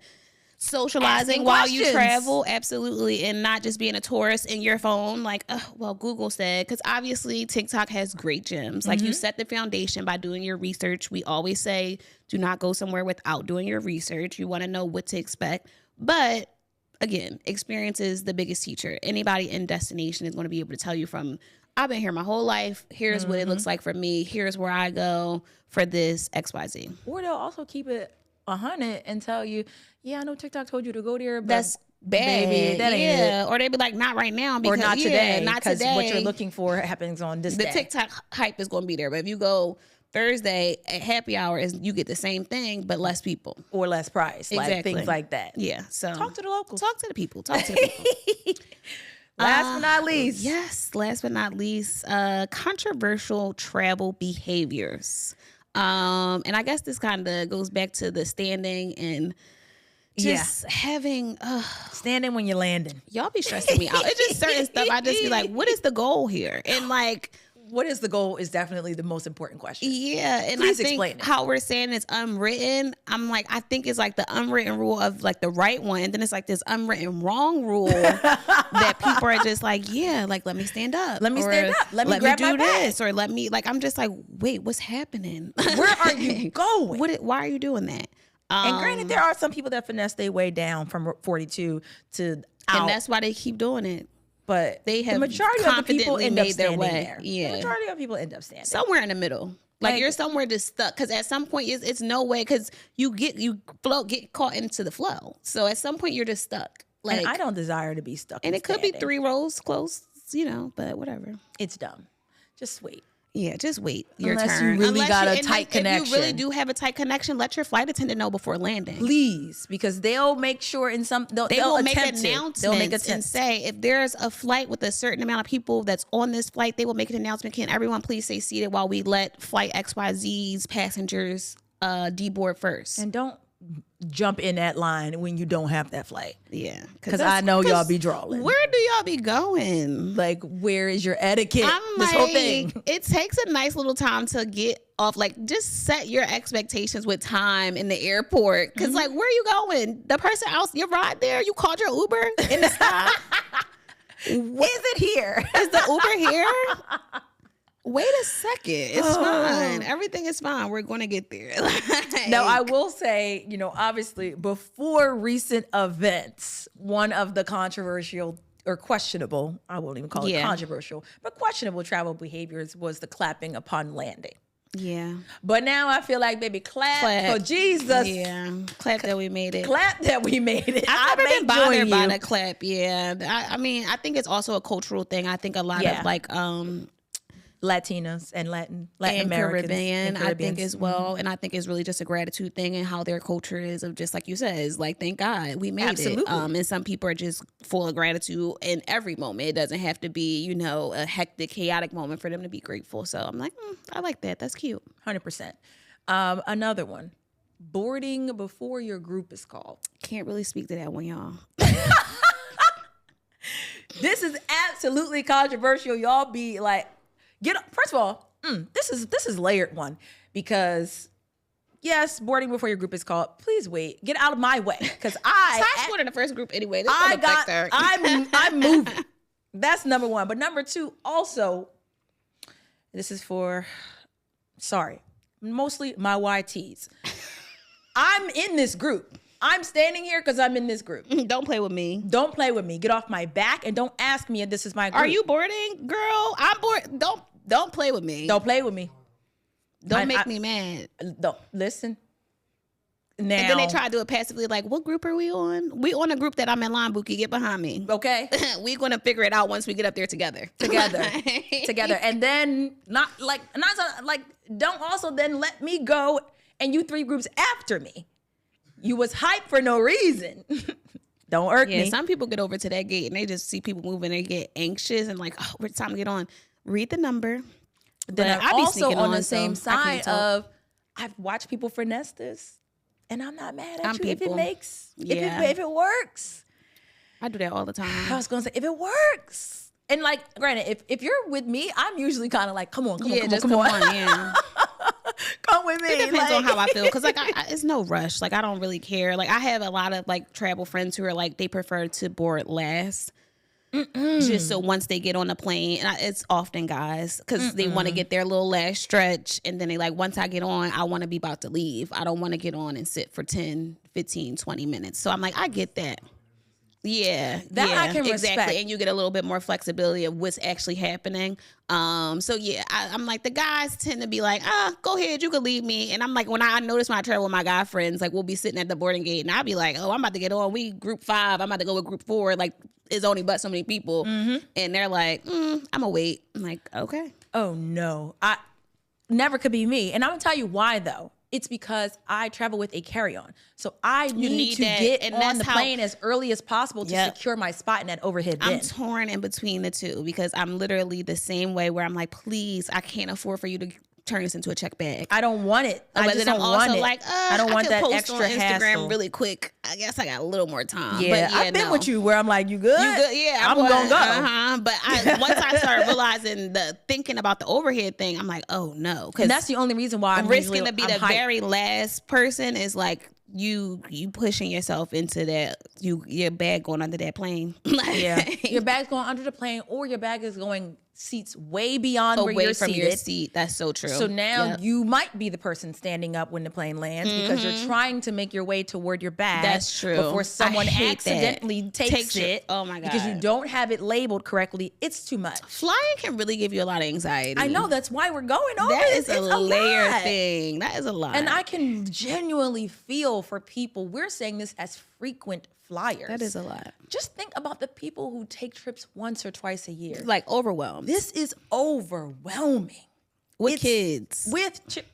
socializing while you travel. Absolutely. And not just being a tourist in your phone like, well, Google said, because obviously TikTok has great gems. Like you set the foundation by doing your research. We always say do not go somewhere without doing your research. You want to know what to expect. But again, experience is the biggest teacher. Anybody in destination is going to be able to tell you from, I've been here my whole life. Here's what it looks like for me. Here's where I go for this XYZ. Or they'll also keep it 100 and tell you, yeah, I know TikTok told you to go there, but that's bad. Baby, that ain't it. Or they'd be like, not right now. Because, or not today. Not today. What you're looking for happens on this day. The TikTok hype is going to be there. But if you go Thursday at happy hour, you get the same thing, but less people. Or less price. Exactly. Like things like that. Yeah. So talk to the locals. Talk to the people. Last but not least. Yes. Last but not least, controversial travel behaviors. And I guess this kind of goes back to the standing and just having standing when you're landing. Y'all be stressing me out. It's just certain stuff. I just be like, what is the goal here? And like, what is the goal is definitely the most important question. Yeah. And please I think explain it. How we're saying it's unwritten. I'm like, I think it's like the unwritten rule of like the right one. And then it's like this unwritten wrong rule that people are just like, yeah, like, let me stand up. Let me stand up. Let me grab do my bag. this. Or let me, like, I'm just like, wait, what's happening? Where are you going? Why are you doing that? And granted, there are some people that finesse their way down from 42 to out. And that's why they keep doing it. But they have the majority of the people end up standing there. Yeah. The majority of people end up standing somewhere in the middle. Like you're somewhere just stuck. Because at some point, it's no way. Because you get caught into the flow. So at some point, you're just stuck. Like, and I don't desire to be stuck. And it could be 3 rows close, but whatever. It's dumb. Just wait. Yeah, just wait your Unless turn. you really got a tight connection. If you really do have a tight connection, let your flight attendant know before landing. Please, because they'll make sure they'll make announcements They'll make and say if there's a flight with a certain amount of people that's on this flight, they will make an announcement. Can everyone please stay seated while we let flight XYZ's passengers deboard first? And don't jump in that line when you don't have that flight. Yeah, because I know y'all be drawing. Where do y'all be going? Like, where is your etiquette? This whole thing. It takes a nice little time to get off. Like, just set your expectations with time in the airport. Because, like, where are you going? The person else, your ride there, you called your Uber in the sky. Is it here? Is the Uber here? Wait a second. It's fine. Everything is fine. We're going to get there. Now, I will say, obviously, before recent events, one of the controversial or questionable, I won't even call it controversial, but questionable travel behaviors was the clapping upon landing. Yeah. But now I feel like, baby, clap for Jesus. Yeah. Clap that we made it. Clap that we made it. I've never been bothered by the clap. Yeah. I mean, I think it's also a cultural thing. I think a lot of like Latinas and Latin and Americans, Caribbean, I think as well. And I think it's really just a gratitude thing and how their culture is of just like you said, is like, thank God we made it. And some people are just full of gratitude in every moment. It doesn't have to be, a hectic, chaotic moment for them to be grateful. So I'm like, I like that. That's cute. 100%. Another one, boarding before your group is called. Can't really speak to that one, y'all. This is absolutely controversial. Y'all be like, first of all, this is layered one, because yes, boarding before your group is called. Please wait. Get out of my way, because Sash boarded in the first group anyway. I'm moving. That's number one. But number two, also, this is for, mostly my YTs. I'm in this group. I'm standing here because I'm in this group. Don't play with me. Don't play with me. Get off my back and don't ask me if this is my group. Are you boarding? Girl, I'm bored. Don't play with me. Don't play with me. Don't make me mad. Don't listen. Now, and then they try to do it passively, like, what group are we on? We on a group that I'm in line, 𝑻𝒂𝒃𝒄. Get behind me. Okay. We're going to figure it out once we get up there together. Together. And then don't also then let me go and you three groups after me. You was hyped for no reason. Don't irk me. Some people get over to that gate and they just see people moving and get anxious and like, oh, it's time to get on. Read the number. Then I'm also on the same side of, I've watched people finesse this, and I'm not mad at you if it makes, if it works. I do that all the time. I was going to say, if it works. And like, granted, if you're with me, I'm usually kind of like, come on. Yeah. Come with me. It depends on how I feel, because like it's no rush. Like I don't really care. Like I have a lot of like travel friends who are like they prefer to board last, just so once they get on the plane, and it's often guys because they want to get their little last stretch, and then they like, once I get on, I want to be about to leave. I don't want to get on and sit for 10, 15, 20 minutes. So I'm like, I get that. Yeah, I can respect. And you get a little bit more flexibility of what's actually happening. So yeah, I'm like, the guys tend to be like, go ahead, you can leave me. And I'm like, when I notice when I travel with my guy friends, like we'll be sitting at the boarding gate and I'll be like, oh, I'm about to get on. We group 5. I'm about to go with group 4. Like it's only but so many people. And they're like, I'm gonna wait. I'm like, okay. Oh no, I never could be me. And I'm gonna tell you why though. It's because I travel with a carry-on. So I need to get on the plane as early as possible to secure my spot in that overhead bin. I'm torn in between the two because I'm literally the same way where I'm like, please, I can't afford for you to turn this into a check bag. I don't want it. I just don't want it. Like, I don't want that extra hassle. Instagram really quick. I guess I got a little more time. Yeah, I've been with you where I'm like, you good? You good? Yeah, I'm gonna go. But once I started realizing thinking about the overhead thing, I'm like, oh no. And that's the only reason why I'm risking to be the very last person is like, you pushing yourself into that, your bag going under that plane. Yeah, your bag's going under the plane, or your bag is going seats way beyond where you're seated. Your seat. That's so true. So now you might be the person standing up when the plane lands because you're trying to make your way toward your bag. That's true. Before someone accidentally takes it. Oh my God. Because you don't have it labeled correctly. It's too much. Flying can really give you a lot of anxiety. I know. That's why we're going over this. That is a layer thing. That is a lot. And I can genuinely feel for people. We're saying this as frequent flyers. That is a lot. Just think about the people who take trips once or twice a year. Like overwhelmed. This is overwhelming. With kids.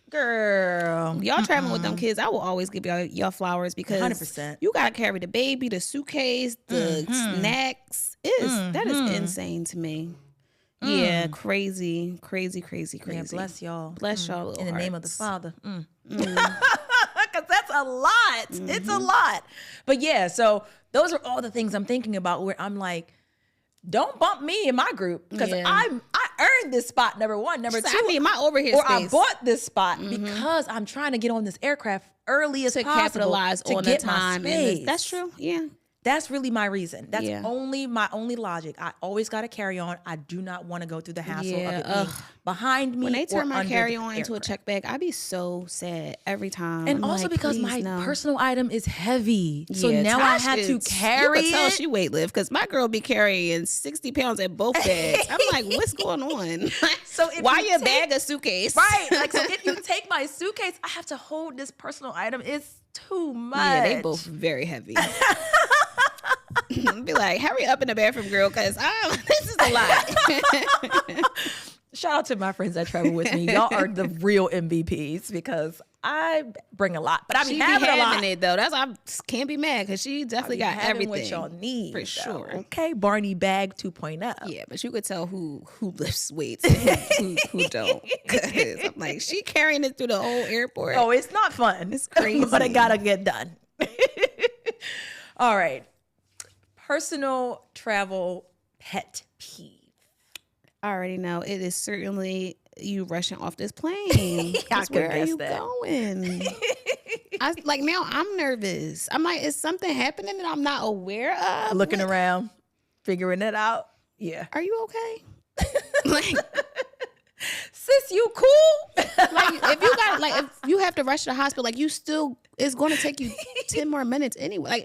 Girl. Y'all traveling with them kids, I will always give y'all flowers because 100%. you got to carry the baby, the suitcase, the snacks. That is insane to me. Yeah, crazy. Yeah, bless y'all. Bless y'all little in the hearts. name of the Father. Because that's a lot. It's a lot. But yeah, so those are all the things I'm thinking about where I'm like, don't bump me in my group because I earned this spot, number one. Number two, I need my overhead or space. I bought this spot because I'm trying to get on this aircraft early as to possible capitalize to on get the time. my space. And that's true. Yeah. That's really my reason. That's Yeah. my only logic. I always got to carry on. I do not want to go through the hassle of it Yeah, being behind me. When they or turn my under carry the on into a aircraft. check bag, I be so sad every time. And I'm also like, because please, my no. personal item is heavy. So Yeah, now I Tosh had to is- carry You could tell it. she weight lift because my girl be carrying 60 pounds at both bags. I'm like, what's going on? So if why you your take- bag a suitcase? Right. Like, so if you take my suitcase, I have to hold this personal item. It's too much. Yeah, they both very heavy. Be like, hurry up in the bathroom, girl, because this is a lot. Shout out to my friends that travel with me. Y'all are the real MVPs because I bring a lot, but I be She having a lot. it though. I can't be mad because she definitely got Having everything. what y'all need for though. sure. Okay, Barney bag 2.0. Yeah, but you could tell who lifts weights and who don't. 'Cause I'm like, she carrying it through the whole airport. Oh, it's not fun. It's crazy. But it gotta get done. All right. Personal travel pet peeve. I already know it is certainly you rushing off this plane. I 'Cause could where are guess you that. going? Like now I'm nervous. I'm like, is something happening that I'm not aware of? Looking Like, around, figuring it out. Yeah. are you okay? Like, Sis, you cool? if you have to rush to the hospital, like you still, it's going to take you 10 more minutes anyway. Like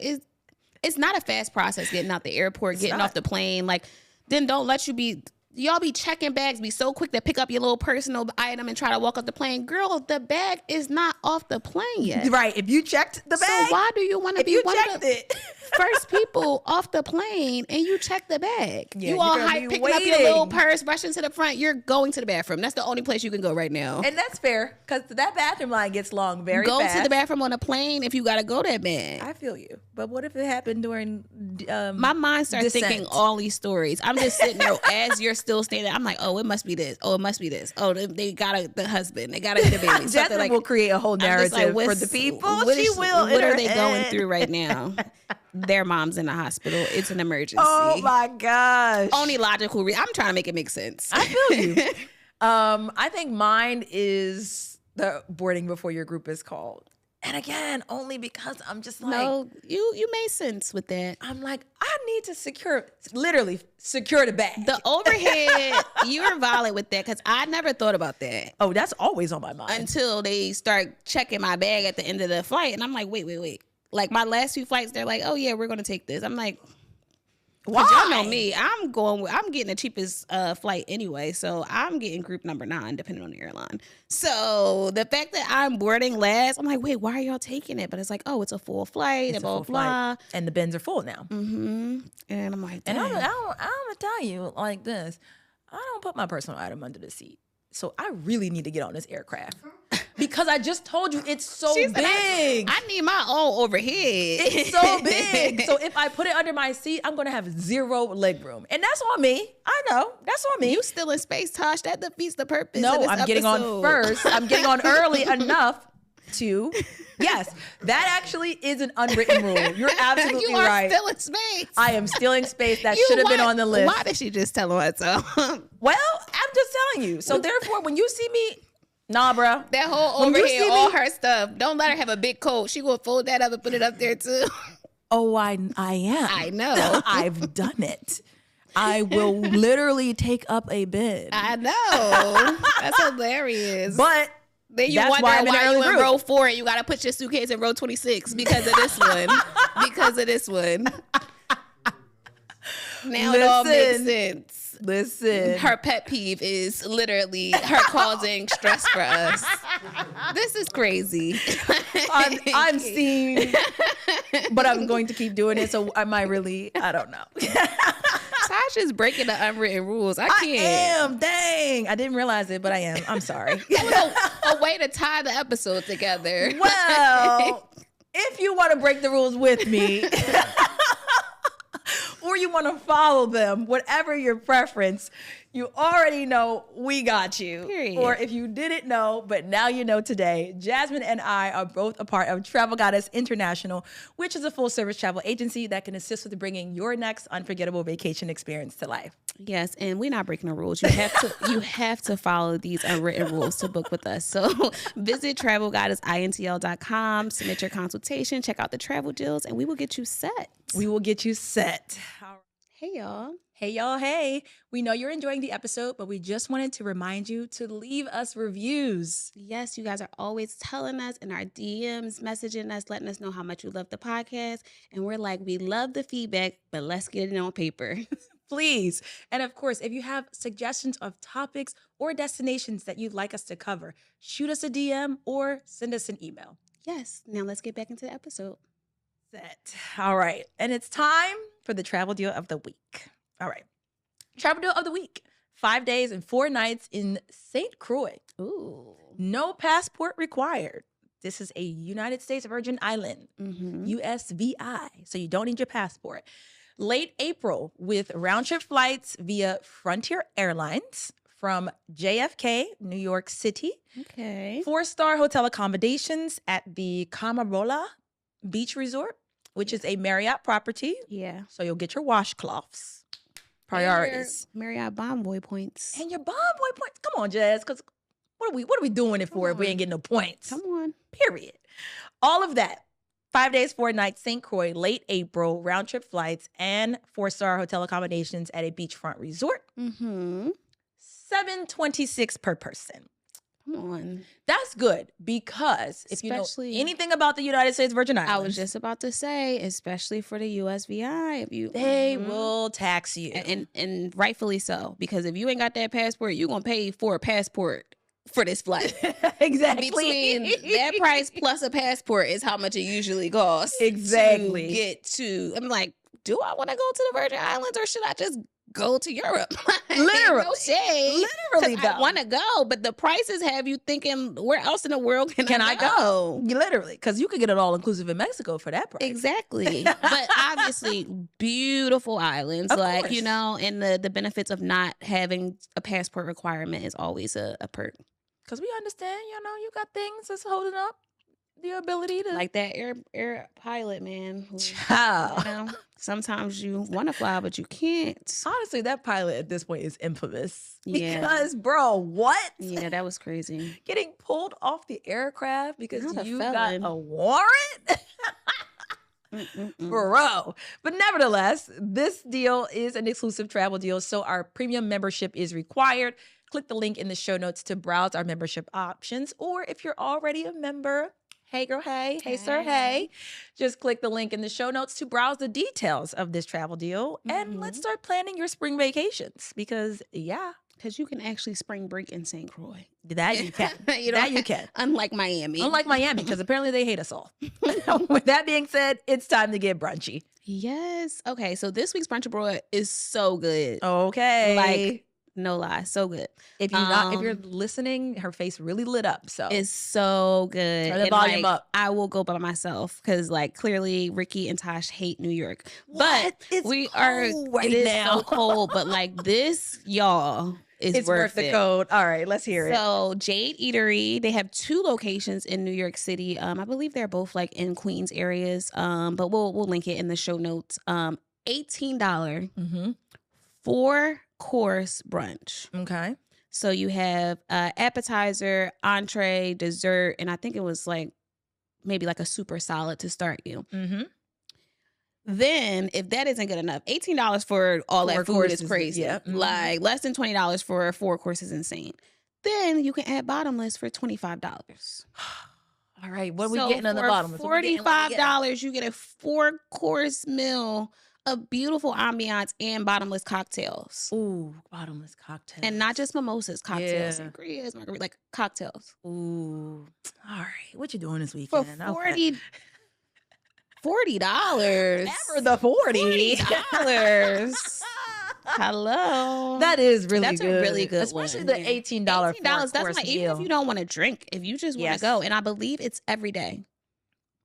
it's not a fast process getting out the airport, getting not. off the plane. Like then don't let you be. Y'all be checking bags, be so quick to pick up your little personal item and try to walk up the plane. Girl, the bag is not off the plane yet. Right. If you checked the bag, So why do you want to if be you one checked of the it. first people off the plane and you check the bag? Yeah, you all you're gonna hype be picking up your little waiting. purse, rushing to the front. You're going to the bathroom. That's the only place you can go right now. And that's fair because that bathroom line gets long very Go fast. to the bathroom on a plane if you got to go that bad. I feel you. But what if it happened during My mind starts descent? thinking all these stories. I'm just sitting there as you're still standing. I'm like, oh, it must be this. Oh, it must be this. Oh, they got the husband. They got the baby. Something Jasmine like, will create a whole I'm just narrative like, for what's- the people. what She is- will. in What her are they going head. through right now? Their mom's in the hospital. It's an emergency. Oh my gosh. Only logical. I'm trying to make it make sense. I feel you. I think mine is the boarding before your group is called. And again, only because I'm just like, No, you made sense with that. I'm like, I need to literally secure the bag. The overhead, you're valid with that because I never thought about that Oh, that's always on my mind. until they start checking my bag at the end of the flight. And I'm like, wait. Like my last few flights, they're like, oh yeah, we're going to take this. I'm like, Why? y'all know me. I'm getting the cheapest flight anyway. So I'm getting group number 9, depending on the airline. So the fact that I'm boarding last, I'm like, wait, why are y'all taking it? But it's like, oh, it's a full flight, It's a blah, full blah. flight. And the bins are full now. Mm-hmm. And I'm like, And I'm dang. gonna tell you like this: I don't put my personal item under the seat, so I really need to get on this aircraft because I just told you it's so She said, big. I need my own overhead. It's so big. So if I put it under my seat, I'm gonna have zero leg room, and that's on me. I know that's on me. You still in space, Tosh. That defeats the purpose. No, of this I'm getting on episode. first. I'm getting on early enough to. Yes, that actually is an unwritten rule. You're absolutely You are right. still in space. I am stealing space. That You should have been why- on the list. Why did she just tell us? Well, I'm just telling you. So therefore, when you see me, nah, bro. That whole When you overhead, see all me- her stuff. Don't let her have a big coat. She gonna fold that up and put it up there too. Oh, I am. I know. I've done it. I will literally take up a bin. I know. That's hilarious. But then you that's wonder why I'm in why early you in group. row 4 and you gotta put your suitcase in row 26 because of this one. Because of this one. Now it all makes Listen. sense. listen, Her pet peeve is literally her causing stress for us. This is crazy. I'm seeing, but I'm going to keep doing it. So I might really, I don't know. So I Tosh is breaking the unwritten rules. I can't. I am. Dang. I didn't realize it, but I am. I'm sorry. a way to tie the episode together. Well, if you want to break the rules with me, or you want to follow them, whatever your preference, you already know we got you. Period. Or if you didn't know, but now you know today, Jasmine and I are both a part of Travel Goddess International, which is a full-service travel agency that can assist with bringing your next unforgettable vacation experience to life. Yes, and we're not breaking the rules. You have to follow these unwritten rules to book with us. So visit travelgoddessintl.com, submit your consultation, check out the travel deals, and we will get you set. We will get you set. Hey, y'all. Hey, y'all. Hey, we know you're enjoying the episode, but we just wanted to remind you to leave us reviews. Yes, you guys are always telling us in our DMs, messaging us, letting us know how much you love the podcast. And we're like, we love the feedback, but let's get it on paper. Please. And of course, if you have suggestions of topics or destinations that you'd like us to cover, shoot us a DM or send us an email. Yes. Now let's get back into the episode. Set. All right. And it's time for the travel deal of the week. All right. Travel deal of the week. 5 days and 4 nights in St. Croix. Ooh. No passport required. This is a United States Virgin Island, USVI. So you don't need your passport. Late April with round-trip flights via Frontier Airlines from JFK, New York City. Okay. 4-star hotel accommodations at the Carambola Beach Resort, which is a Marriott property. Yeah. So you'll get your washcloths. Priorities. Marriott Bonvoy points. And your Bonvoy points. Come on, Jazz, because what are we doing it for if we ain't getting no points? Come on. Period. All of that. 5 days, 4 nights, St. Croix, late April, round-trip flights, and 4-star hotel accommodations at a beachfront resort. $726 per person. Come on. That's good because if you know anything about the United States Virgin Islands, I was just about to say, especially for the USVI, they will tax you. And rightfully so, because if you ain't got that passport, you're going to pay for a passport for this flight. Exactly. Between that price plus a passport is how much it usually costs. Exactly. To get to, I'm like, do I want to go to the Virgin Islands or should I just go to Europe? Literally. No shade. Literally, though. I want to go, but the prices have you thinking, where else in the world can I go? Literally, because you could get it all inclusive in Mexico for that price. Exactly. But obviously, beautiful islands, of like, course. you know, and the benefits of not having a passport requirement is always a perk. Because we understand, you know, you got things that's holding up the ability to. Like that air pilot, man. Who, Child. you know, sometimes you want to fly, but you can't. Honestly, that pilot at this point is infamous. Yeah. Because, bro, what? Yeah, that was crazy. Getting pulled off the aircraft because Not a you felon. got a warrant? Bro. But nevertheless, this deal is an exclusive travel deal, so our premium membership is required. Click the link in the show notes to browse our membership options. Or if you're already a member, hey girl, hey sir, hey. Just click the link in the show notes to browse the details of this travel deal. And let's start planning your spring vacations because, yeah. Because you can actually spring break in St. Croix. That you can. You can. Unlike Miami. Unlike Miami, because apparently they hate us all. With that being said, it's time to get brunchy. Yes. Okay, so this week's brunch abroad is so good. Okay. Like, no lie, so good. If you're listening, her face really lit up. So it's so good. Turn the volume up. I will go by myself because, like, clearly Ricky and Tosh hate New York. What? But It's we cold are right it is now. so cold. But like this, y'all, it's worth the it. code. All right, let's hear it. So Jade Eatery, they have 2 locations in New York City. I believe they're both like in Queens areas. But we'll link it in the show notes. $18 4-course brunch. Okay. So you have appetizer, entree, dessert, and I think it was like maybe like a super salad to start you. Then, if that isn't good enough, $18 for all that food is crazy. Yeah. Like less than $20 for 4 courses is insane. Then you can add bottomless for $25. All right, what are we getting on the bottom? $45, you get a 4-course meal of beautiful ambiance and bottomless cocktails. Ooh, bottomless cocktails. And not just mimosas, cocktails, Yeah. sangrias, margarita, like cocktails. Ooh. All right, what you doing this For weekend? $40. Never the 40. $40. Hello. That is really That's good. a really good Especially one. the $18 $18. That's course like, even if you don't want to drink, if you just want to go. And I believe it's every day.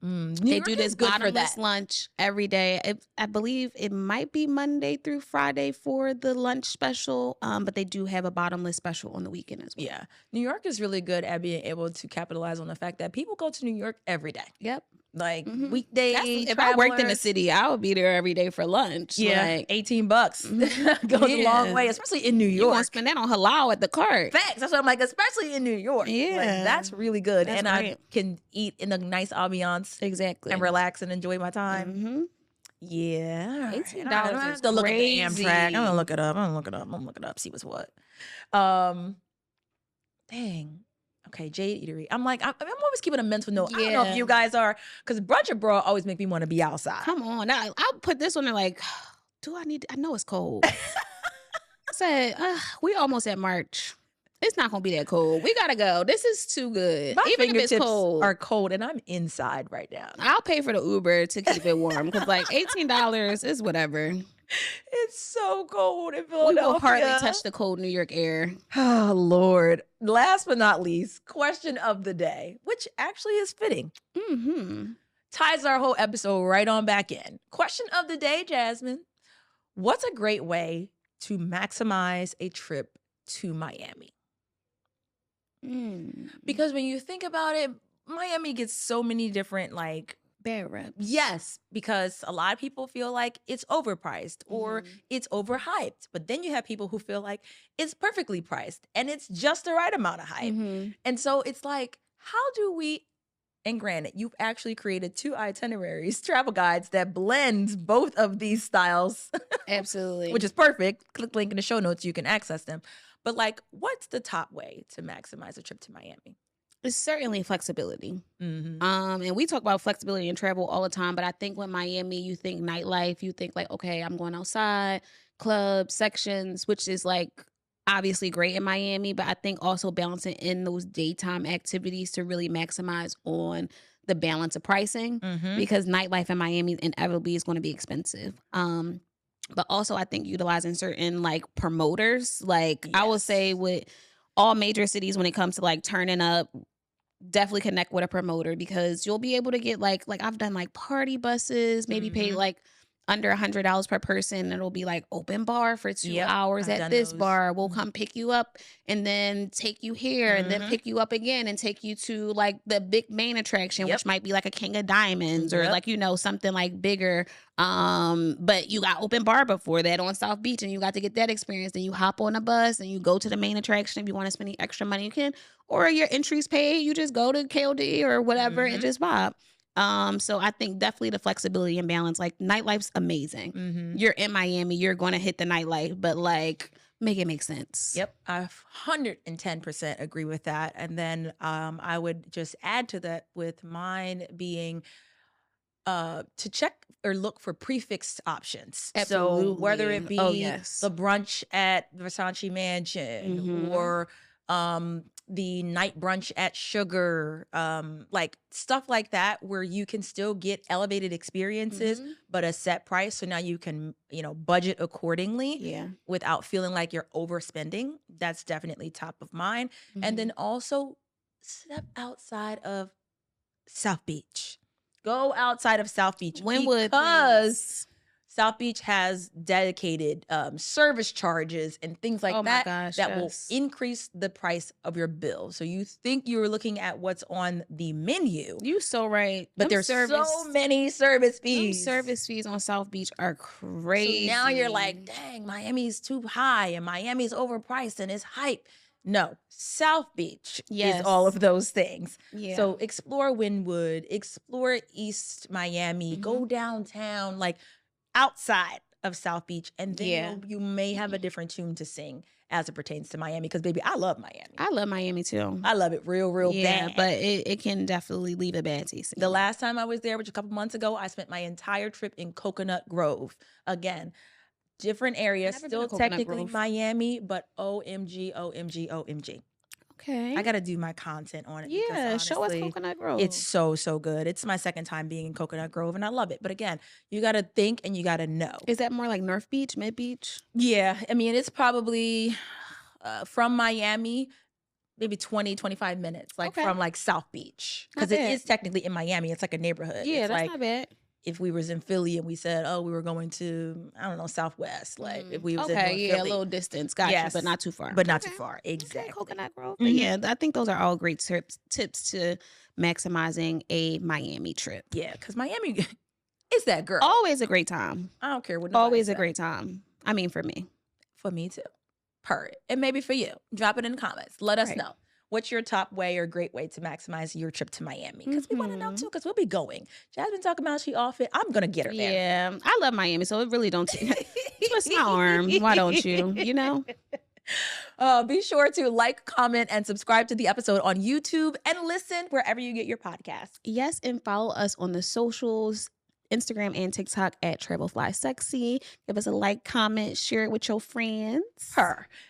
They do this bottomless lunch every day. I believe it might be Monday through Friday for the lunch special, but they do have a bottomless special on the weekend as well. Yeah. New York is really good at being able to capitalize on the fact that people go to New York every day. Yep. Like weekdays. If I worked in the city, I would be there every day for lunch. Yeah, like, $18 goes a long way, especially in New York. You want to spend that on halal at the cart. Facts. That's what I'm like, especially in New York. Yeah, like, that's really good, that's and great. I can eat in a nice ambiance, exactly, and relax and enjoy my time. Yeah, $18 I have to look at the Amtrak. I'm gonna look it up. I'm gonna look it up. See what's what. Dang. Okay, Jade Eatery. I'm like, I'm always keeping a mental note. I don't know if you guys are, because brunch abroad always make me want to be outside. Come on. Now, I'll put this on there like, do I need, I know it's cold. I said, we almost at March. It's not going to be that cold. We got to go. This is too good. My Even if it's cold. are cold, and I'm inside right now. I'll pay for the Uber to keep it warm, because like $18 is whatever. It's so cold in Philadelphia. We will hardly touch the cold New York air. Oh, Lord. Last but not least, question of the day, which actually is fitting. Ties our whole episode right on back in. Question of the day, Jasmine. What's a great way to maximize a trip to Miami? Because when you think about it, Miami gets so many different, like, bad reps. Yes, because a lot of people feel like it's overpriced or it's overhyped. But then you have people who feel like it's perfectly priced and it's just the right amount of hype. And so it's like, how do we, and granted, you've actually created 2 itineraries, travel guides that blends both of these styles. Absolutely. Which is perfect. Click link in the show notes, you can access them. But like, what's the top way to maximize a trip to Miami? It's certainly flexibility. And we talk about flexibility in travel all the time, but I think when Miami, you think nightlife, you think like, okay, I'm going outside, clubs, sections, which is like obviously great in Miami, but I think also balancing in those daytime activities to really maximize on the balance of pricing, because nightlife in Miami inevitably is going to be expensive. But also I think utilizing certain like promoters, like I will say with all major cities when it comes to like turning up, definitely connect with a promoter, because you'll be able to get like I've done like party buses, maybe pay like under $100 per person. It'll be like open bar for 2 hours at this bar. We'll come pick you up and then take you here and then pick you up again and take you to like the big main attraction, which might be like a King of Diamonds or like, you know, something like bigger. But you got open bar before that on South Beach and you got to get that experience. Then you hop on a bus and you go to the main attraction. If you want to spend any extra money, you can, or your entry's paid. You just go to KOD or whatever and just vibe. So I think definitely the flexibility and balance, like nightlife's amazing. You're in Miami, you're going to hit the nightlife, but like make it make sense. Yep. I 110% agree with that. And then, I would just add to that with mine being, to check or look for prefixed options. Absolutely. So whether it be the brunch at Versace Mansion or, the night brunch at Sugar, like stuff like that, where you can still get elevated experiences, but a set price. So now you can, you know, budget accordingly without feeling like you're overspending. That's definitely top of mind. And then also step outside of South Beach. Go outside of South Beach. Wynwood, because South Beach has dedicated service charges and things like that will increase the price of your bill. So you think you're looking at what's on the menu. You so right. But there's so many service fees. Service fees on South Beach are crazy. So now you're like, dang, Miami's too high and Miami's overpriced and it's hype. No, South Beach is all of those things. So explore Wynwood, explore East Miami, go downtown, like outside of South Beach, and then you may have a different tune to sing as it pertains to Miami, because baby, I love Miami. I love Miami too. I love it real bad. But it can definitely leave a bad taste. The last time I was there, which a couple months ago, I spent my entire trip in Coconut Grove. Again, different area, still technically Miami, but OMG. Okay. I got to do my content on it. Yeah, because show us honestly, Coconut Grove. It's so good. It's my second time being in Coconut Grove, and I love it. But again, you got to think and you got to know. Is that more like North Beach, Mid Beach? Yeah. I mean, it's probably from Miami, maybe 20, 25 minutes, like from like South Beach. Because it is technically in Miami. It's like a neighborhood. Yeah, it's that's like, not bad. If we was in Philly and we said, oh, we were going to, I don't know, Southwest. Like if we was in North Philly. a little distance. Gotcha, but not too far. But not too far. Exactly. Coconut Grove. But yeah, I think those are all great tips to maximizing a Miami trip. Yeah, because Miami is that girl. Always a great time. I don't care what Always a great time. I mean, for me. For me too. Purr. And maybe for you. Drop it in the comments. Let us know. What's your top way or great way to maximize your trip to Miami? Because we want to know too, because we'll be going. Jasmine talking about she off it. I'm going to get her there. Yeah. I love Miami, so it really don't twist my arm. Why don't you? You know? Be sure to like, comment, and subscribe to the episode on YouTube and listen wherever you get your podcasts. Yes, and follow us on the socials, Instagram and TikTok at 𝗕𝗏𝗪𝗂𝒂𝒃. Give us a like, comment, share it with your friends.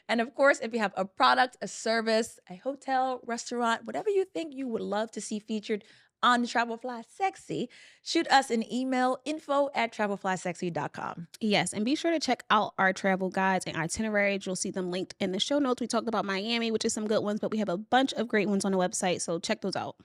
And of course, if you have a product, a service, a hotel, restaurant, whatever you think you would love to see featured on 𝗕𝗏𝗪𝗂𝒂𝒃, shoot us an email, info@𝗕𝗏𝗪𝒂𝒃.com. Yes, and be sure to check out our travel guides and itineraries. You'll see them linked in the show notes. We talked about Miami, which is some good ones, but we have a bunch of great ones on the website, so check those out.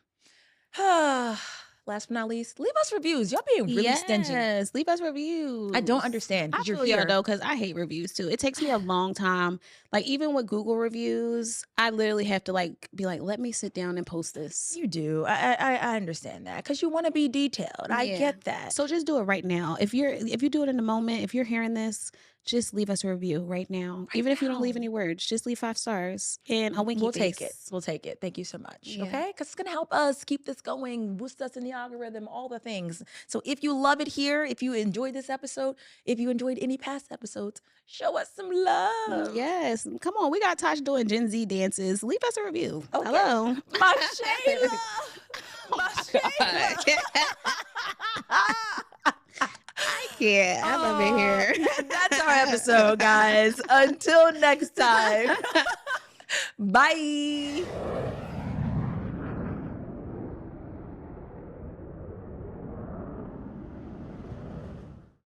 Last but not least, leave us reviews. Y'all being really stingy. Yes, leave us reviews. I don't understand. I feel y'all though, because I hate reviews too. It takes me a long time. Like even with Google reviews, I literally have to be like, let me sit down and post this. You do. I understand that because you want to be detailed. I get that. So just do it right now. If you do it in the moment, if you're hearing this, just leave us a review right now. Even if you don't leave any words, just leave 5 stars and a winky face. We'll take it. Thank you so much. Okay? Because it's going to help us keep this going, boost us in the algorithm, all the things. So if you love it here, if you enjoyed this episode, if you enjoyed any past episodes, show us some love. Yes. Come on. We got Tosh doing Gen Z dances. Leave us a review. Okay. Hello. My Shayla. My Shayla. Yeah, I love it here. That's our episode, guys. Until next time. Bye.